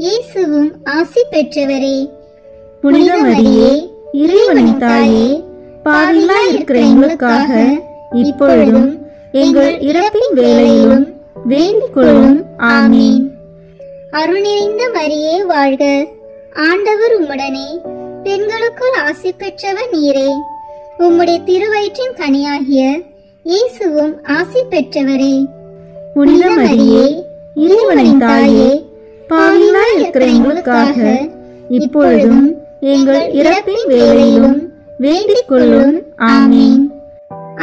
இயேசுவும் ஆசி பெற்றவரே. புனித மரியே, இறைவனின் தாயே, பாவிகளாய் இருக்கிற எங்களுக்காக இப்பொழுதும் எங்கள் இறப்பின் வேளையிலும் வேண்டிக் கொள்ளும். ஆமீன். அருள் நிறைந்த மரியே வாழ்க, ஆண்டவர் உம்முடனே, பெண்களுக்குள் ஆசி பெற்றவர் நீரே. உம்முடைய திருவயிற்றின் கனியாகிய இயேசுவும் ஆசி பெற்றவரே. புனித மரியே, இறைவனின் தாயே, பாவிகளாய் இருக்கிற எங்களுக்காக இப்பொழுதும் எங்கள் இறப்பின் வேளையிலும் வேண்டிக் கொள்ளும். ஆமீன்.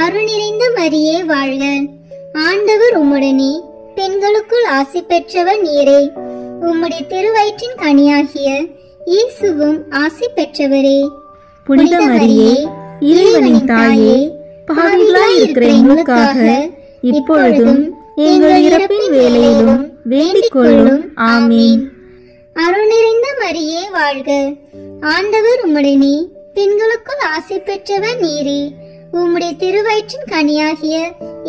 அருள் நிறைந்த மரியே வாழ்க, ஆண்டவர் உம்முடனே, பெண்களுக்குள் ஆசி பெற்றவர் நீரே. உம்முடைய திருவயிற்றின் கனியாகிய இயேசுவும் ஆசி பெற்றவரே. புனித மரியே, இறைவனின் தாயே, பாவிகளாய் இருக்கிற எங்களுக்காக இப்பொழுதும் எங்கள் இறப்பின் வேளையிலும் வேண்டிக் கொள்ளும். ஆமீன். அருள் நிறைந்த மரியே வாழ்க, ஆண்டவர் உம்முடனே, பெண்களுக்குள் ஆசி பெற்றவர் நீரே. உம்முடைய திருவயிற்றின் கனியாகிய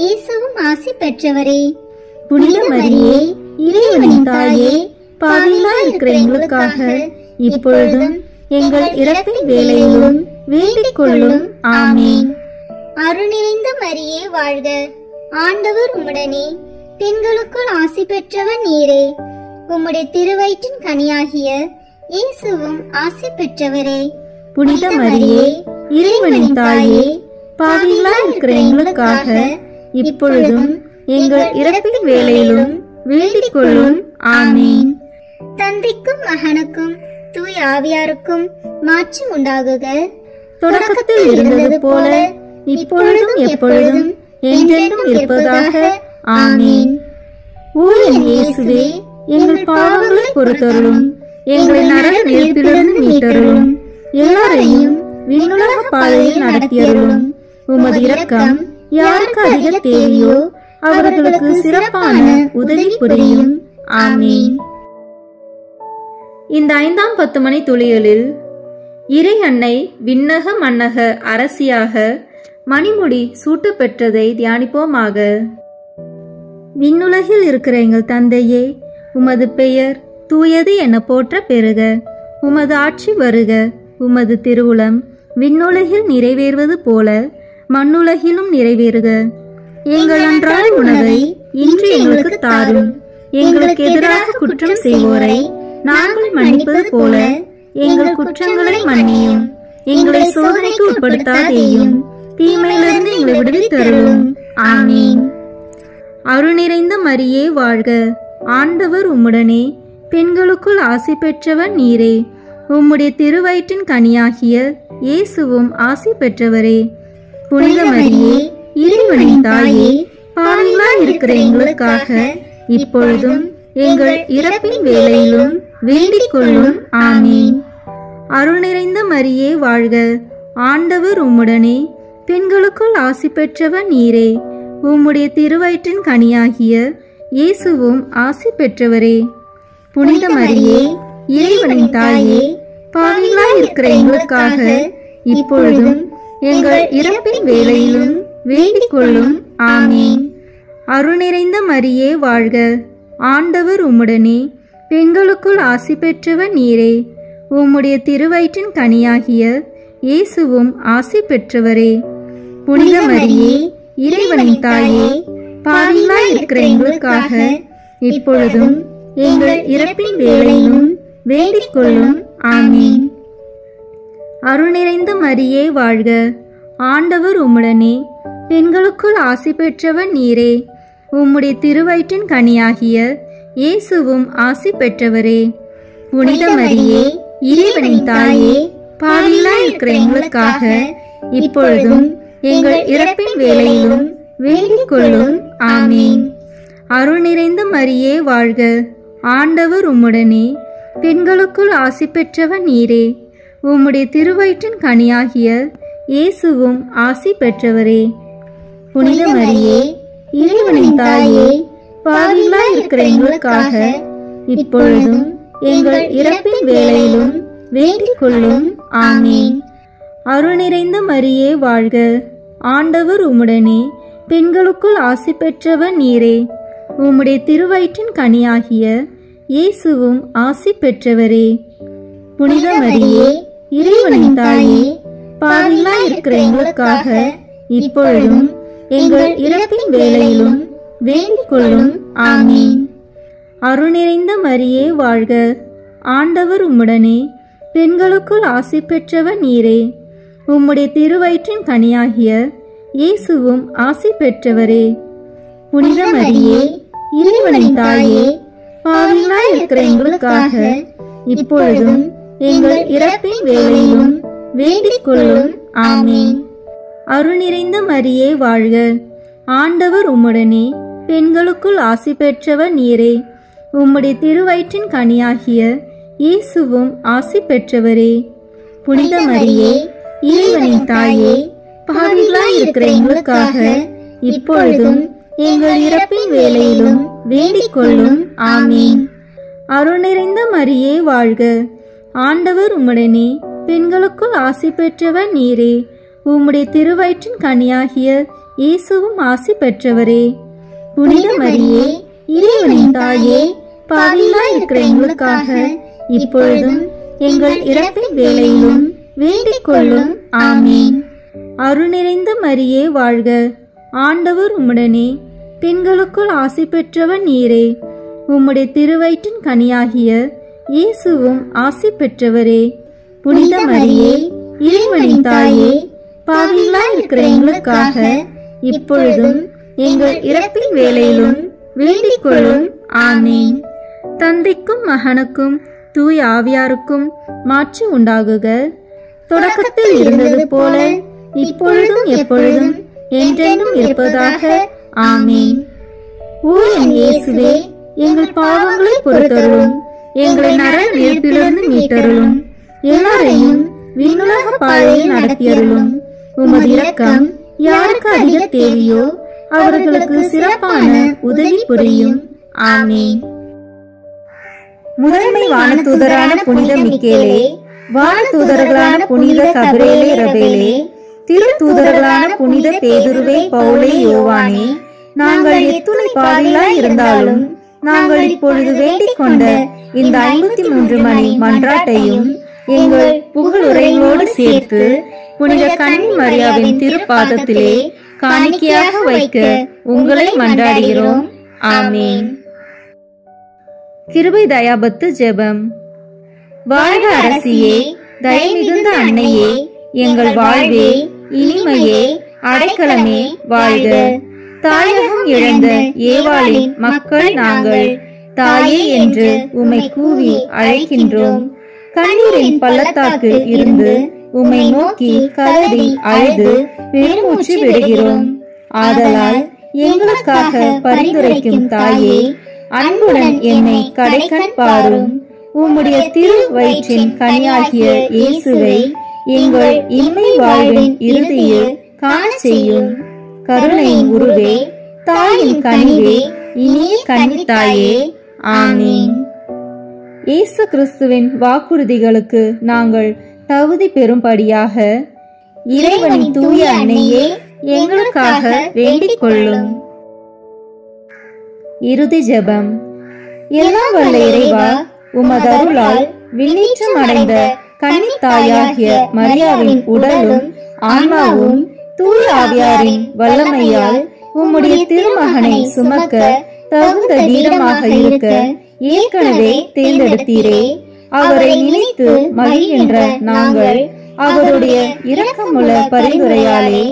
இயேசுவும் ஆசி பெற்றவரே. புனித மரியே, இறைவனின் தாயே, பாவிகளாய் இருக்கிற எங்களுக்காக இப்பொழுதும் எங்கள் இறப்பின் வேளையிலும் வேண்டிக் கொள்ளும். ஆமீன். அருள் நிறைந்த மரியே வாழ்க, ஆண்டவர் உம்முடனே, பெண்களுக்குள் ஆசி பெற்றவர் நீரே. உம்முடைய திருவயிற்றின் கனியாகிய இயேசுவும் ஆசி பெற்றவரே. புனித மரியே, இறைவனின் தாயே, பாவிகளாய் இருக்கிற எங்களுக்காக இப்பொழுதும் எங்கள் இறப்பின் வேளையிலும் வேண்டிக் கொள்ளும். ஆமீன். தந்தைக்கும் மகனுக்கும் தூய ஆவியாருக்கும் மாட்சி உண்டாகுக. தொடக்கத்தில் இருந்தது போல இப்பொழுதும் எப்பொழுதும் என்றென்றும் இருப்பதாக. ஆமீன். ஓ என் இயேசுவே, எங்கள் பாவங்களை பொறுத்தருளும், எங்களை நரக நெருப்பிலிருந்து மீட்டருளும், எல்லாரையும் விண்ணுலக பாதையில் நடத்தியருளும். உமது இரக்கம் யாருக்கு அதிக தேவையோ அவர்களுக்கு சிறப்பான உதவி புரியும். ஆமீன். இந்த 5ஆம் 10 மணி துளிகளில் இறை அன்னை விண்ணக மன்னக அரசியாக மணிமுடி சூட்ட பெற்றதை தியானிப்போமாக. விண்ணுலகில் இருக்கிற எங்கள் தந்தையே, உமது பெயர் தூயது என போற்ற பெறுக. உமது ஆட்சி வருக. உமது திருவுளம் விண்ணுலகில் நிறைவேறுவது போல மண்ணுலகிலும் நிறைவேறுக. எங்கள் அன்றாட உணவை இன்று எங்களுக்கு தாரும். எங்களுக்கு எதிராக குற்றம் செய்வோரை நாங்கள் மன்னிப்பது போல எங்கள் குற்றங்களை மன்னியும். எங்களை சோதனைக்கு உட்படுத்தாதேயும், தீமையிலிருந்து எங்களை விடுவித்தருளும். ஆமீன். அருள் நிறைந்த மரியே வாழ்க, ஆண்டவர் உம்முடனே, பெண்களுக்குள் ஆசி பெற்றவர் நீரே. உம்முடைய திருவயிற்றின் கனியாகிய இயேசுவும் ஆசி பெற்றவரே. புனித மரியே, இறைவனின் தாயே, பாவிகளாய் இருக்கிற எங்களுக்காக இப்பொழுதும் எங்கள் இறப்பின் வேளையிலும் வேண்டிக் கொள்ளும். ஆமீன். அருள் நிறைந்த மரியே வாழ்க, ஆண்டவர் உம்முடனே, பெண்களுக்குள் ஆசி பெற்றவர் நீரே. உம்முடைய திருவயிற்றின் கனியாகிய இயேசுவும் ஆசி பெற்றவரே. புனித மரியே, இறைவனின் தாயே, பாவிகளாய் இருக்கிற எங்களுக்காக இப்பொழுதும் எங்கள் இறப்பின் வேளையிலும் வேண்டிக் கொள்ளும். ஆமீன். அருள் நிறைந்த மரியே வாழ்க, ஆண்டவர் உம்முடனே, பெண்களுக்குள் ஆசி பெற்றவர் நீரே. உம்முடைய திருவயிற்றின் கனியாகிய இயேசுவும் ஆசி பெற்றவரே. புனித மரியே, இறைவனின் தாயே, பாவிகளாய் இருக்கிற எங்களுக்காக இப்பொழுதும் எங்கள் இறப்பின் வேளையிலும் வேண்டிக் கொள்ளும். ஆமீன். அருள் நிறைந்த மரியே வாழ்க, ஆண்டவர் உம்முடனே, பெண்களுக்குள் ஆசி பெற்றவர் நீரே. உம்முடைய திருவயிற்றின் கனியாகிய இயேசுவும் ஆசி பெற்றவரே. புனித மரியே, இறைவனின் தாயே, பாவிகளாய் இருக்கிற எங்களுக்காக இப்பொழுதும் எங்கள் இறப்பின் வேளையிலும் வேண்டிக் கொள்ளும். ஆமீன். அருள் நிறைந்த மரியே வாழ்க, ஆண்டவர் உம்முடனே, பெண்களுக்குள் ஆசி பெற்றவர் நீரே. உம்முடைய திருவயிற்றின் கனியாகிய இயேசுவும் ஆசி பெற்றவரே. புனித மரியே, இறைவனின் தாயே, பாவிகளாய் இருக்கிற எங்களுக்காக இப்பொழுதும் எங்கள் இறப்பின் வேளையிலும் வேண்டிக் கொள்ளும். ஆமீன். அருள் நிறைந்த மரியே வாழ்க, ஆண்டவர் உம்முடனே, பெண்களுக்குள் ஆசி பெற்றவர் நீரே. உம்முடைய திருவயிற்றின் கனியாகிய இயேசுவும் ஆசி பெற்றவரே. புனித மரியே, இறைவனின் தாயே, பாவிகளாய் இருக்கிற எங்களுக்காக இப்பொழுதும் எங்கள் இறப்பின் வேளையிலும் வேண்டிக் கொள்ளும். ஆமீன். அருள் நிறைந்த மரியே வாழ்க, ஆண்டவர் உம்முடனே, பெண்களுக்குள் ஆசி பெற்றவர் நீரே. உம்முடைய திருவயிற்றின் கனியாகிய இயேசுவும் ஆசி பெற்றவரே. புனித மரியே, இறைவனின் தாயே, பாவிகளாய் இருக்கிற எங்களுக்காக இப்பொழுதும் எங்கள் இறப்பின் வேளையிலும் வேண்டிக் கொள்ளும். ஆமீன். அருள் நிறைந்த மரியே வாழ்க, ஆண்டவர் உம்முடனே, பெண்களுக்குள் ஆசி பெற்றவர் நீரே. உம்முடைய திருவயிற்றின் கனியாகிய இயேசுவும் ஆசி பெற்றவரே. புனித மரியே, இறைவனின் தாயே, பாவிகளாய் இருக்கிற எங்களுக்காக இப்பொழுதும் எங்கள் இறப்பின் வேளையிலும் வேண்டிக் கொள்ளும். ஆமீன். அருள் நிறைந்த மரியே வாழ்க, ஆண்டவர் உம்முடனே, பெண்களுக்குள் ஆசி பெற்றவர் நீரே. உம்முடைய திருவயிற்றின் கனியாகிய இயேசுவும் ஆசி பெற்றவரே. புனித மரியே, இறைவனின் தாயே, பாவிகளாய் இருக்கிற எங்களுக்காக இப்பொழுதும் எங்கள் இறப்பின் வேளையிலும் வேண்டிக் கொள்ளும். ஆமீன். அருள் நிறைந்த மரியே வாழ்க, ஆண்டவர் உம்முடனே, பெண்களுக்குள் ஆசி பெற்றவர் நீரே. உம்முடைய திருவயிற்றின் கனியாகிய இயேசுவும் ஆசி பெற்றவரே. புனித மரியே, இறைவனின் தாயே, பாவிகளாய் இருக்கிற எங்களுக்காக இப்பொழுதும் எங்கள் இறப்பின் வேளையிலும் வேண்டிக் கொள்ளும். ஆமீன். தந்தைக்கும் மகனுக்கும் தூய ஆவியாருக்கும் மாட்சி உண்டாகுக. தொடக்கத்தில் இருந்தது போல இப்பொழுதும் எப்பொழுதும் என்றென்றும் இருப்பதாக. ஆமீன். ஓ என் இயேசுவே, எங்கள் பாவங்களை பொறுத்தருளும், எங்களை நரக நெருப்பிலிருந்து மீட்டருளும், எல்லாரையும் விண்ணுலக பாதையில் நடத்தியருளும். உமது இரக்கம் யாருக்கு அதிக தேவையோ அவர்களுக்கு சிறப்பான உதவி புரியும். ஆமீன். முதன்மை வானதூதரான புனித மிக்கேலே, வானதூதர்களான புனித கபிரேலே ரபேலே, திருத்தூதர்களான புனித பேதுருவே, பவுலே, யோவானே, நாங்கள் எத்துணை பாவிகளாய் இருந்தாலும் நாங்கள் இப்பொழுது வேண்டிக் கொண்ட இந்த 53 மணி மன்றாட்டையும் எங்கள் புகழுரைகளோடு சேர்த்து புனித கன்னி மரியாவின் திருப்பாதத்திலே காணிக்கையாக வைக்க உங்களை மன்றாடுகிறோம். ஆமீன். கிருபை தயாபத்து ஜெபம். வாழ்க அரசியே, தயை மிகுந்த அன்னையே, எங்கள் வாழ்வே, இனிமையே, அடைக்கலமே வாழ்க. தாயகம் இழந்த ஏவாளின் மக்கள் நாங்கள் தாயே என்று உம்மை கூவி அழைக்கின்றோம். கண்ணீரின் பள்ளத்தாக்கில் இருந்து உம்மை நோக்கி கதறி அழுது பெருமூச்சு விடுகிறோம். ஆதலால் எங்களுக்காக பரிந்துரைக்கும் தாயே, அன்புடன் என்னை கடைக்கண் பாரும். உம்முடைய திரு வயிற்றின் கனியாகிய இயேசுவை எங்கள் இன்மை வாழ்வின் இறுதியில் காண செய்யும். கருணையின் உருவே, தாயின் கனிவே, இனிய கன்னித்தாயே. ஆமீன். இயேசு கிறிஸ்துவின் வாக்குறுதிகளுக்கு நாங்கள் தகுதி பெறும்படியாக இறைவனின் தூய அன்னையே, எங்களுக்காக வேண்டிக் கொள்ளும். இறுதி ஜெபம். எல்லாம் வல்ல இறைவா, உமது அருளால் விண்ணேற்றம் அடைந்த கன்னித்தாயாகிய மரியாவின் உடலும் ஆன்மாவும் தூய ஆவியாரின் வல்லமையால் உம்முடைய திருமகனை சுமக்க தகுந்த வீரமாக இருக்க ஏற்கனவே தேர்ந்தெடுத்தீரே. அவரை நினைத்து மகிழ்கின்ற நாங்கள் அவருடைய இரக்கமுள்ள பரிந்துரையாலே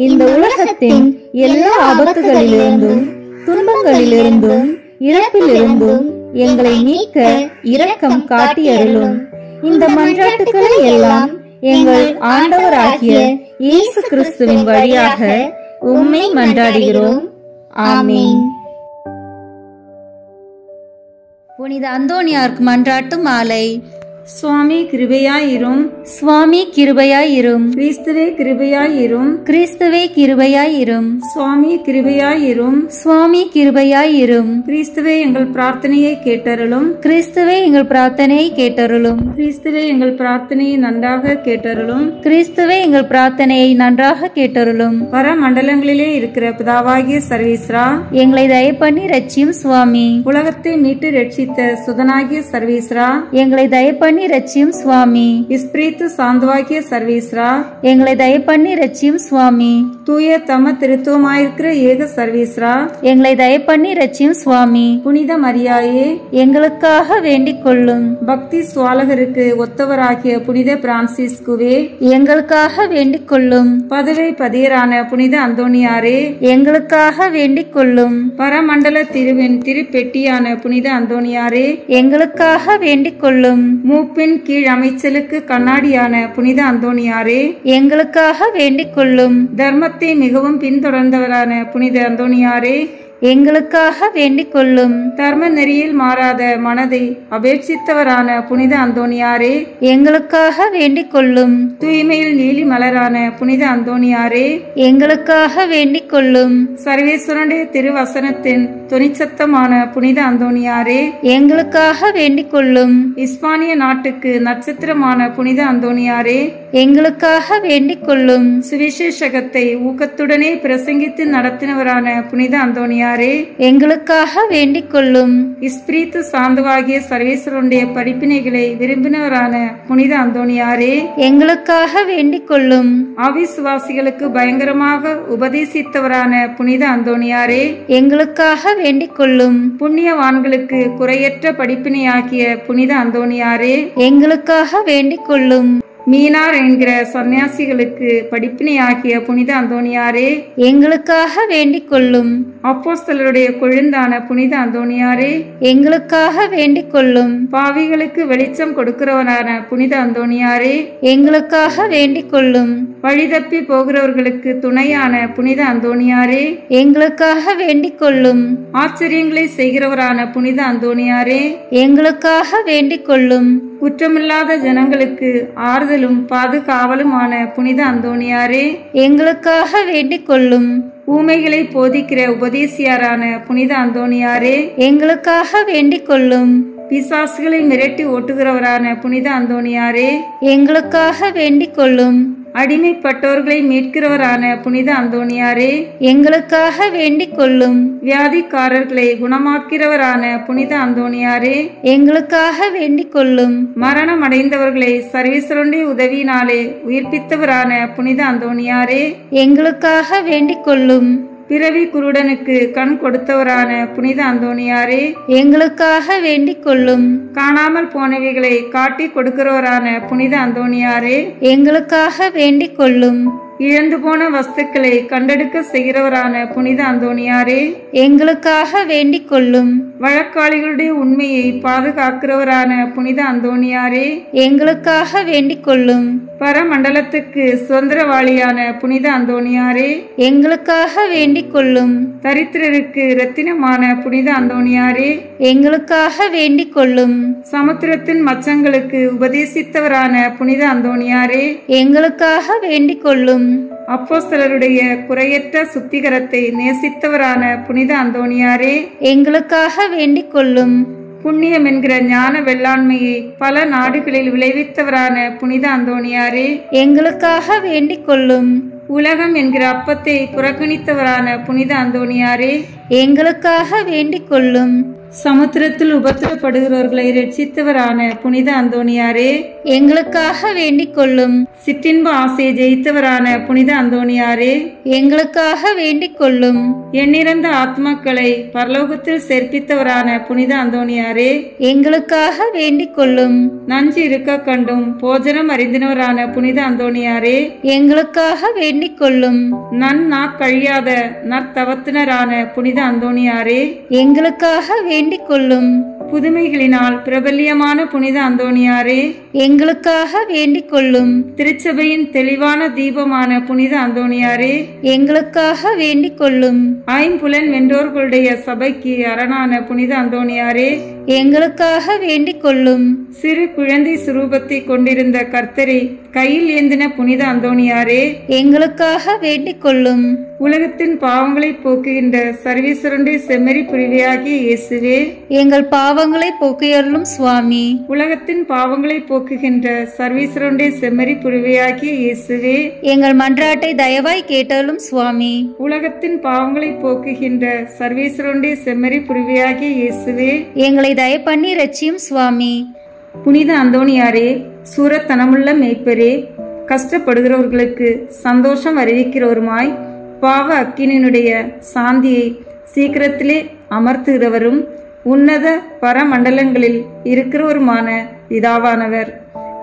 இந்த உலகத்தின் எல்லா ஆபத்துகளிலிருந்தும் துன்பங்களிலிருந்தும் இறப்பிலிருந்தும் எங்களை நீக்க இரக்கம் காட்டியருளும். இந்த மன்றாட்டுக்களை எல்லாம் எங்கள் ஆண்டவராகிய இயேசு கிறிஸ்துவின் வழியாக உம்மை மன்றாடுகிறோம். ஆமீன். புனித அந்தோனியாருக்கு மன்றாட்டு மாலை. சுவாமி கிருபையாயிரும். சுவாமி கிருபையாயிரும். கிறிஸ்துவே கிருபையாயிரும். கிறிஸ்துவே கிருபையாயிரும். சுவாமி கிருபையாயிரும். சுவாமி கிருபையாயிரும். கிறிஸ்துவே எங்கள் பிரார்த்தனையை கேட்டருளும். கிறிஸ்துவே எங்கள் பிரார்த்தனையை கேட்டருளும். கிறிஸ்துவே எங்கள் பிரார்த்தனையை நன்றாக கேட்டருளும். கிறிஸ்துவே எங்கள் பிரார்த்தனையை நன்றாக கேட்டருளும். பரமண்டலங்களிலே இருக்கிற பிதாவாகிய சர்வீஸ்ரா, எங்களை தயப்பண்ணி ரட்சியும் சுவாமி. உலகத்தை மீட்டு ரட்சித்த சுதனாகிய சர்வீஸ்ரா, எங்களை தயப்பண்ணி ரட்சியும் சுவாமி. இஸ்பிரித்து சாந்துவாகிய சர்வீஸ்ரா, எங்களை தயப்பண்ணி ரட்சியும் சுவாமி. தூய தம திருத்துவமாயிருக்கிற ஏக சர்வீஸ்ரா, எங்களை தயப்பண்ணி ரட்சியும் சுவாமி. புனித மரியாயே, எங்களுக்காக வேண்டிக் கொள்ளும். பக்தி சுவாலகருக்கு ஒத்தவராகிய புனித பிரான்சிஸ்குவே, எங்களுக்காக வேண்டிக் கொள்ளும். பதவை பதியரான புனித அந்தோணியாரே, எங்களுக்காக வேண்டிக் கொள்ளும். பரமண்டல திருவின் திருப்பெட்டியான புனித அந்தோணியாரே, எங்களுக்காக வேண்டிக் கொள்ளும். மூப்பின் கீழ் அமைச்சலுக்கு கண்ணாடியான புனித அந்தோணியாரே, எங்களுக்காக வேண்டிக் கொள்ளும். தர்மத்தை மிகவும் பின்தொடர்ந்தவரான புனித அந்தோணியாரே, எங்களுக்காக வேண்டிக் கொள்ளும். தர்ம நெறியில் மாறாத மனதை அபேட்சித்தவரான புனித அந்தோணியாரே, எங்களுக்காக வேண்டிக் கொள்ளும். தூய்மையில் நீலி மலரான புனித அந்தோணியாரே, எங்களுக்காக வேண்டிக் கொள்ளும். சர்வேஸ்வரனுடைய திருவசனத்தின் தொனிச்சத்தமான புனித அந்தோணியாரே, எங்களுக்காக வேண்டிக் கொள்ளும். இஸ்பானிய நாட்டுக்கு நட்சத்திரமான புனித அந்தோணியாரே, எங்களுக்காக வேண்டிக் கொள்ளும். சுவிசேஷகத்தை ஊக்கத்துடனே பிரசங்கித்து நடத்தினவரான புனித அந்தோணியாரே, எங்களுக்காக வேண்டிக் கொள்ளும். இஸ்பிரித்து சாந்துவாகிய சர்வேஸ்வரனுடைய படிப்பினைகளை விரும்பினவரான புனித அந்தோணியாரே, எங்களுக்காக வேண்டிக் கொள்ளும். அவிசுவாசிகளுக்கு பயங்கரமாக உபதேசித்தவரான புனித அந்தோணியாரே, எங்களுக்காக வேண்டிக் கொள்ளும். புண்ணியவான்களுக்கு குறையற்ற படிப்பினையாக்கிய புனித அந்தோணியாரே, எங்களுக்காக வேண்டிக் கொள்ளும். மீனார் என்கிற சன்னியாசிகளுக்கு படிப்பினையாகிய புனித அந்தோணியாரே, எங்களுக்காக வேண்டிக் கொள்ளும். அப்போஸ்தலருடைய கொழுந்தான புனித அந்தோணியாரே, எங்களுக்காக வேண்டிக் கொள்ளும். பாவிகளுக்கு வெளிச்சம் கொடுக்கிறவனான புனித அந்தோணியாரே, எங்களுக்காக வேண்டிக் கொள்ளும். வழிதப்பி போகிறவர்களுக்கு துணையான புனித அந்தோணியாரே, எங்களுக்காக வேண்டிக் கொள்ளும். ஆச்சரியங்களை செய்கிறவரான புனித அந்தோணியாரே, எங்களுக்காக வேண்டிக் கொள்ளும். குற்றமில்லாத ஜனங்களுக்கு ஆறுதலும் பாதுகாவலுமான புனித அந்தோணியாரே, எங்களுக்காக வேண்டிக் கொள்ளும். ஊமைகளை போதிக்கிற உபதேசியாரான புனித அந்தோணியாரே, எங்களுக்காக வேண்டிக் கொள்ளும். பிசாசுகளை மிரட்டி ஓட்டுகிறவரான புனித அந்தோணியாரே, எங்களுக்காக வேண்டிக் கொள்ளும். அடிமைப்பட்டோர்களை மீட்கிறவரான புனித அந்தோணியாரே, எங்களுக்காக வேண்டிக் கொள்ளும். வியாதிக்காரர்களை குணமாக்கிறவரான புனித அந்தோணியாரே, எங்களுக்காக வேண்டிக் கொள்ளும். மரணம் அடைந்தவர்களை சர்வீஸ்வரனுடைய உதவியினாலே உயிர்ப்பித்தவரான புனித அந்தோணியாரே, எங்களுக்காக வேண்டிக் கொள்ளும். பிறவி குருடனுக்கு கண் கொடுத்தவரான புனித அந்தோணியாரே, எங்களுக்காக வேண்டிக் கொள்ளும். காணாமல் போனவைகளை காட்டி கொடுக்கிறவரான புனித அந்தோணியாரே, எங்களுக்காக வேண்டிக் கொள்ளும். இழந்து போன வஸ்துக்களை கண்டெடுக்க செய்கிறவரான புனித அந்தோணியாரே, எங்களுக்காக வேண்டிக் கொள்ளும். வழக்காளிகளுடைய உண்மையை பாதுகாக்கிறவரான புனித அந்தோணியாரே, எங்களுக்காக வேண்டிக் கொள்ளும். பரமண்டலத்துக்கு சுதந்திரவாளியான புனித அந்தோணியாரே, எங்களுக்காக வேண்டிக் கொள்ளும். தரித்திரருக்கு இரத்தினமான புனித அந்தோணியாரே, எங்களுக்காக வேண்டிக் கொள்ளும். சமுத்திரத்தின் மச்சங்களுக்கு உபதேசித்தவரான புனித அந்தோணியாரே, எங்களுக்காக வேண்டிக் கொள்ளும். அப்போஸ்தலருடைய குறையற்ற சுத்திகரத்தை நேசித்தவரான புனித அந்தோணியாரே, எங்களுக்காக வேண்டிக் கொள்ளும். புண்ணியம் என்கிற ஞான வெள்ளாண்மையை பல நாடுகளில் விளைவித்தவரான புனித அந்தோணியாரே, எங்களுக்காக வேண்டிக் கொள்ளும். உலகம் என்கிற அப்பத்தை புறக்கணித்தவரான புனித அந்தோணியாரே, எங்களுக்காக வேண்டிக் கொள்ளும். சமுத்திரத்தில் உபத்திரப்படுகிறவர்களை ரட்சித்தவரான புனித அந்தோணியாரே, எங்களுக்காக வேண்டிக் கொள்ளும். சிற்றின்ப ஆசையை ஜெயித்தவரான புனித அந்தோணியாரே, எங்களுக்காக வேண்டிக் கொள்ளும். எண்ணிறந்த ஆத்மாக்களை பரலோகத்தில் சேர்ப்பித்தவரான புனித அந்தோணியாரே, எங்களுக்காக வேண்டிக் கொள்ளும். நஞ்சு இருக்க கண்டும் போஜனம் அறிந்தினவரான புனித அந்தோணியாரே, எங்களுக்காக வேண்டிக் கொள்ளும். நன்னா கழியாத நற்தவத்தினரான புனித அந்தோணியாரே, எங்களுக்காக வேண்டிக் கொள்ளும். புதுமைகளினால் பிரபல்யமான புனித அந்தோணியாரே, எங்களுக்காக வேண்டிக் கொள்ளும். திருச்சபையின் தெளிவான தீபமான புனித அந்தோணியாரே, எங்களுக்காக வேண்டிக் கொள்ளும். ஐம்புலன் வென்றோர்களுடைய சபைக்கு அரணான புனித அந்தோணியாரே, எங்களுக்காக வேண்டிக் கொள்ளும். சிறு குழந்தை சுரூபத்தை கொண்டிருந்த கர்த்தரை கையில் ஏந்தின புனித அந்தோணியாரே, எங்களுக்காக வேண்டிக் கொள்ளும். உலகத்தின் பாவங்களை போக்குகின்ற சர்வீஸ்வரனுடைய செம்மறி புரிவையாகிய இயேசுவே, எங்கள் பாவங்களை போக்கியருளும் சுவாமி. உலகத்தின் பாவங்களை போக்குகின்ற சர்வீஸ்வரனுடைய செம்மறி புரிவையாகிய இயேசுவே, எங்கள் மன்றாட்டை தயவாய் கேட்டருளும் சுவாமி. உலகத்தின் பாவங்களை போக்குகின்ற சர்வீஸ்வரனுடைய செம்மறி புரிவையாகிய இயேசுவே, எங்களை தயப்பண்ணி ரட்சியும் சுவாமி. புனித அந்தோணியாரே, சூரத்தனமுள்ள மேய்ப்பரே, கஷ்டப்படுகிறவர்களுக்கு சந்தோஷம் அறிவிக்கிறவருமாய் பாவ அக்கினியினுடைய சாந்தியை சீக்கிரத்திலே அமர்த்துகிறவரும் உன்னத பரமண்டலங்களில் இருக்கிறவருமான பிதாவானவர்,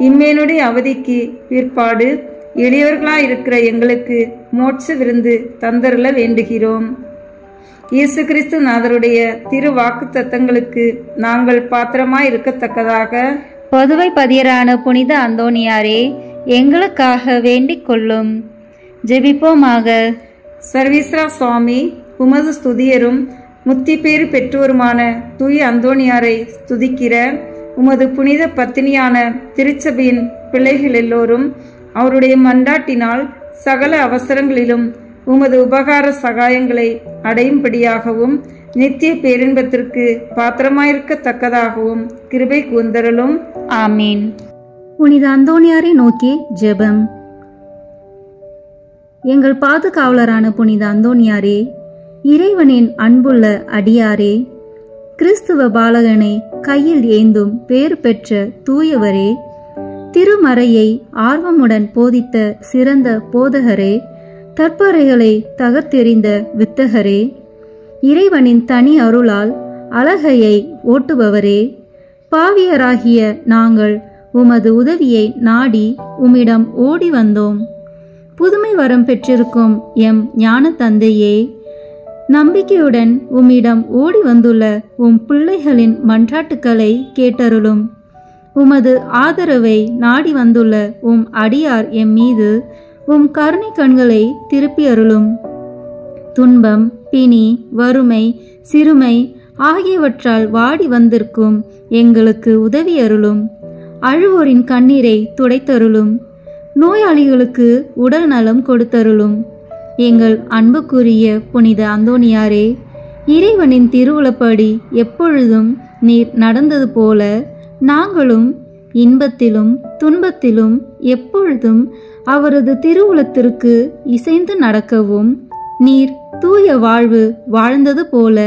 இம்மேனுடைய அவதிக்கு பிற்பாடு எளியவர்களாயிருக்கிற எங்களுக்கு மோட்ச விருந்து தந்தருள வேண்டுகிறோம். இயேசு கிறிஸ்து நாதருடைய திரு வாக்கு தத்தங்களுக்கு நாங்கள் பாத்திரமாய் இருக்கத்தக்கதாக பொதுவை பதியரான புனித அந்தோணியாரே, எங்களுக்காக வேண்டிக் கொள்ளும். ஜெபிப்போமாக. சர்வீஸ்வரா சுவாமி, உமது ஸ்துதியரும் முத்தி பேறு பெற்றோருமான தூய அந்தோணியாரை ஸ்துதிக்கிற உமது புனித பத்தினியான திருச்சபையின் பிள்ளைகள் எல்லோரும் அவருடைய மன்றாட்டினால் சகல அவசரங்களிலும் உமது உபகார சகாயங்களை அடையும்படியாகவும் நித்திய பேரின்பத்திற்கு பாத்திரமாயிருக்கத்தக்கதாகவும் கிருபை கூர்ந்தருளும். ஆமீன். புனித அந்தோணியாரை நோக்கி ஜெபம். எங்கள் பாதுகாவலரான புனித அந்தோணியாரே, இறைவனின் அன்புள்ள அடியாரே, கிறிஸ்துவ பாலகனை கையில் ஏந்தும் பேறு பெற்ற தூயவரே, திருமறையை ஆர்வமுடன் போதித்த சிறந்த போதகரே, தற்பறைகளை தகர்த்தெறிந்த வித்தகரே, இறைவனின் தனி அருளால் அழகையை ஓட்டுபவரே, பாவியராகிய நாங்கள் உமது உதவியை நாடி உம்மிடம் ஓடி வந்தோம். புதுமை வரம் பெற்றிருக்கும் எம் ஞான தந்தையே, நம்பிக்கையுடன் உம்மிடம் ஓடி வந்துள்ள உம் பிள்ளைகளின் மன்றாட்டுக்களை கேட்டருளும். உமது ஆதரவை நாடி வந்துள்ள உம் அடியார் எம் மீது உம் கருணை கண்களை திருப்பி அருளும். துன்பம், பிணி, வறுமை, சிறுமை ஆகியவற்றால் வாடி வந்திருக்கும் எங்களுக்கு உதவி அருளும். அழுவோரின் கண்ணீரை துடைத்தருளும். நோயாளிகளுக்கு உடல் நலம் கொடுத்தருளும். எங்கள் அன்புக்குரிய புனித அந்தோணியாரே, இறைவனின் திருவுளப்படி எப்பொழுதும் நீர் நடந்தது போல நாங்களும் இன்பத்திலும் துன்பத்திலும் எப்பொழுதும் அவரது திருவுளத்திற்கு இசைந்து நடக்கவும், நீர் தூய வாழ்வு வாழ்ந்தது போல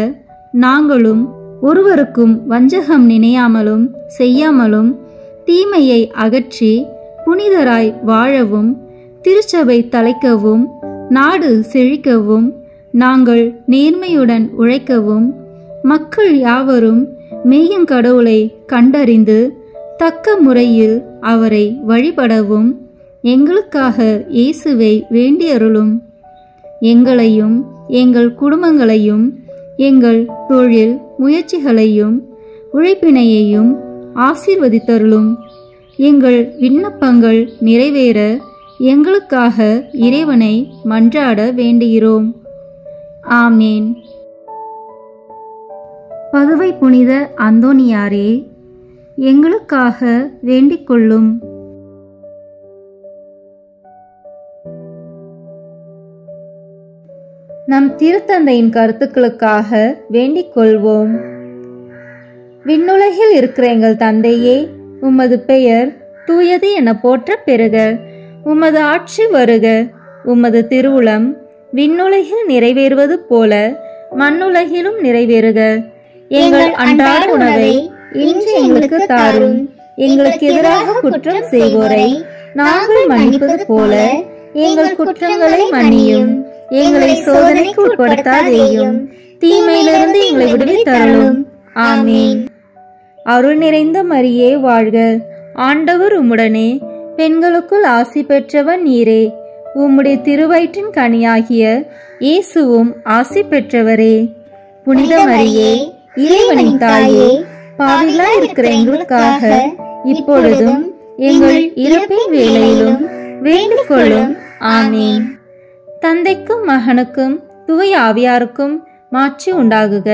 நாங்களும் ஒருவருக்கும் வஞ்சகம் நினையாமலும் செய்யாமலும் தீமையை அகற்றி புனிதராய் வாழவும், திருச்சபை தலைக்கவும், நாடு செழிக்கவும், நாங்கள் நேர்மையுடன் உழைக்கவும், மக்கள் யாவரும் மெய்யங்கடவுளை கண்டறிந்து தக்க முறையில் அவரை வழிபடவும் எங்களுக்காக இயேசுவை வேண்டியருளும். எங்களையும் எங்கள் குடும்பங்களையும் எங்கள் தொழில் முயற்சிகளையும் உழைப்பினையையும் ஆசீர்வதித்தருளும். எங்கள் விண்ணப்பங்கள் நிறைவேற எங்களுக்காக இறைவனை மன்றாட வேண்டுகிறோம். ஆமேன். பதுவை புனித அந்தோணியாரே, எங்களுக்காக வேண்டிக் கொள்ளும். நம் திருத்தந்தையின் கருத்துக்களுக்காக வேண்டிக் கொள்வோம். விண்ணுலகில் இருக்கிற எங்கள் தந்தையே, உமது பெயர் தூயது என போற்ற பெறுக. உமது ஆட்சி வருக. உமது திருவுளம் விண்ணுலகில் நிறைவேறுவது போல மண்ணுலகிலும் நிறைவேறுக. எங்கள் அன்றாட உணவை இன்று எங்களுக்கு தாரும். எங்களுக்கு எதிராக குற்றம் செய்வோரை நாங்கள் மன்னிப்பது போல எங்கள் குற்றங்களை மன்னியும். எங்களை சோதனைக்கு உட்படுத்தாதேயும், தீமையிலிருந்து எங்களை விடுவித்தருளும். ஆமீன். அருள் நிறைந்த மரியே வாழ்க. ஆண்டவர் உம்முடனே, பெண்களுக்குள் ஆசி பெற்றவர் நீரே. உம்முடைய திருவயிற்றின் கனியாகிய இயேசுவும் ஆசி பெற்றவரே. புனித மரியே, இறைவனின் தாயே, பாவிகளாய் இருக்கிற எங்களுக்காக இப்பொழுதும் எங்கள் இறப்பின் வேளையிலும் வேண்டிக் கொள்ளும். ஆமீன். தந்தைக்கும் மகனுக்கும் தூய ஆவியாருக்கும் மாட்சி உண்டாகுக.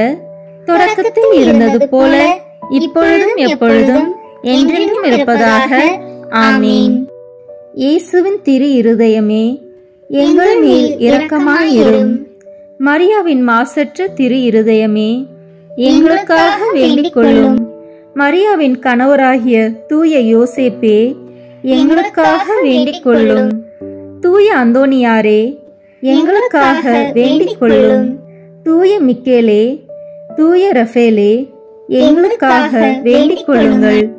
தொடக்கத்தில் இருந்தது போல இப்பொழுதும் எப்பொழுதும் என்றென்றும் இருப்பதாக. ஆமீன். இயேசுவின் திரு இருதயமே, எங்கள் மேல் இரக்கமாயிரும். மரியாவின் மாசற்ற திரு இருதயமே, எங்களுக்காக வேண்டிக் கொள்ளும். மரியாவின் கணவராகிய தூய யோசேப்பே, எங்களுக்காக வேண்டிக் கொள்ளும். தூய அந்தோனியாரே, எங்களுக்காக வேண்டிக் கொள்ளும். தூய மிக்கேலே, தூய ரஃபேலே, எங்களுக்காக வேண்டிக் கொள்ளுங்கள்.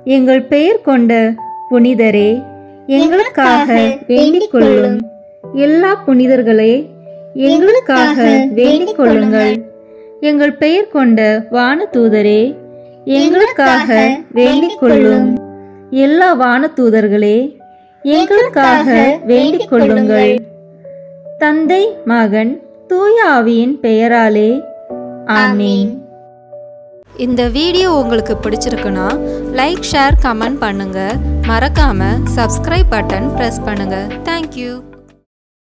எங்கள் பெயர் கொண்ட புனிதரே, எங்களுக்காக வேண்டிக் கொள்ளும். எல்லா புனிதர்களே, எங்களுக்காக வேண்டிக் கொள்ளுங்கள். எங்கள் பெயர் கொண்ட வானதூதரே, எங்களுக்காக வேண்டிக் கொள்ளும். எல்லா வானதூதர்களே, எங்களுக்காக வேண்டிக் கொள்ளுங்கள். தந்தை, மகன், தூய ஆவியின் பெயராலே. ஆமீன். இந்த வீடியோ உங்களுக்கு பிடிச்சிருக்குன்னா லைக், ஷேர், கமெண்ட் பண்ணுங்க. மறக்காம சப்ஸ்கிரைப் பட்டன் பிரஸ் பண்ணுங்க. தேங்க்யூ.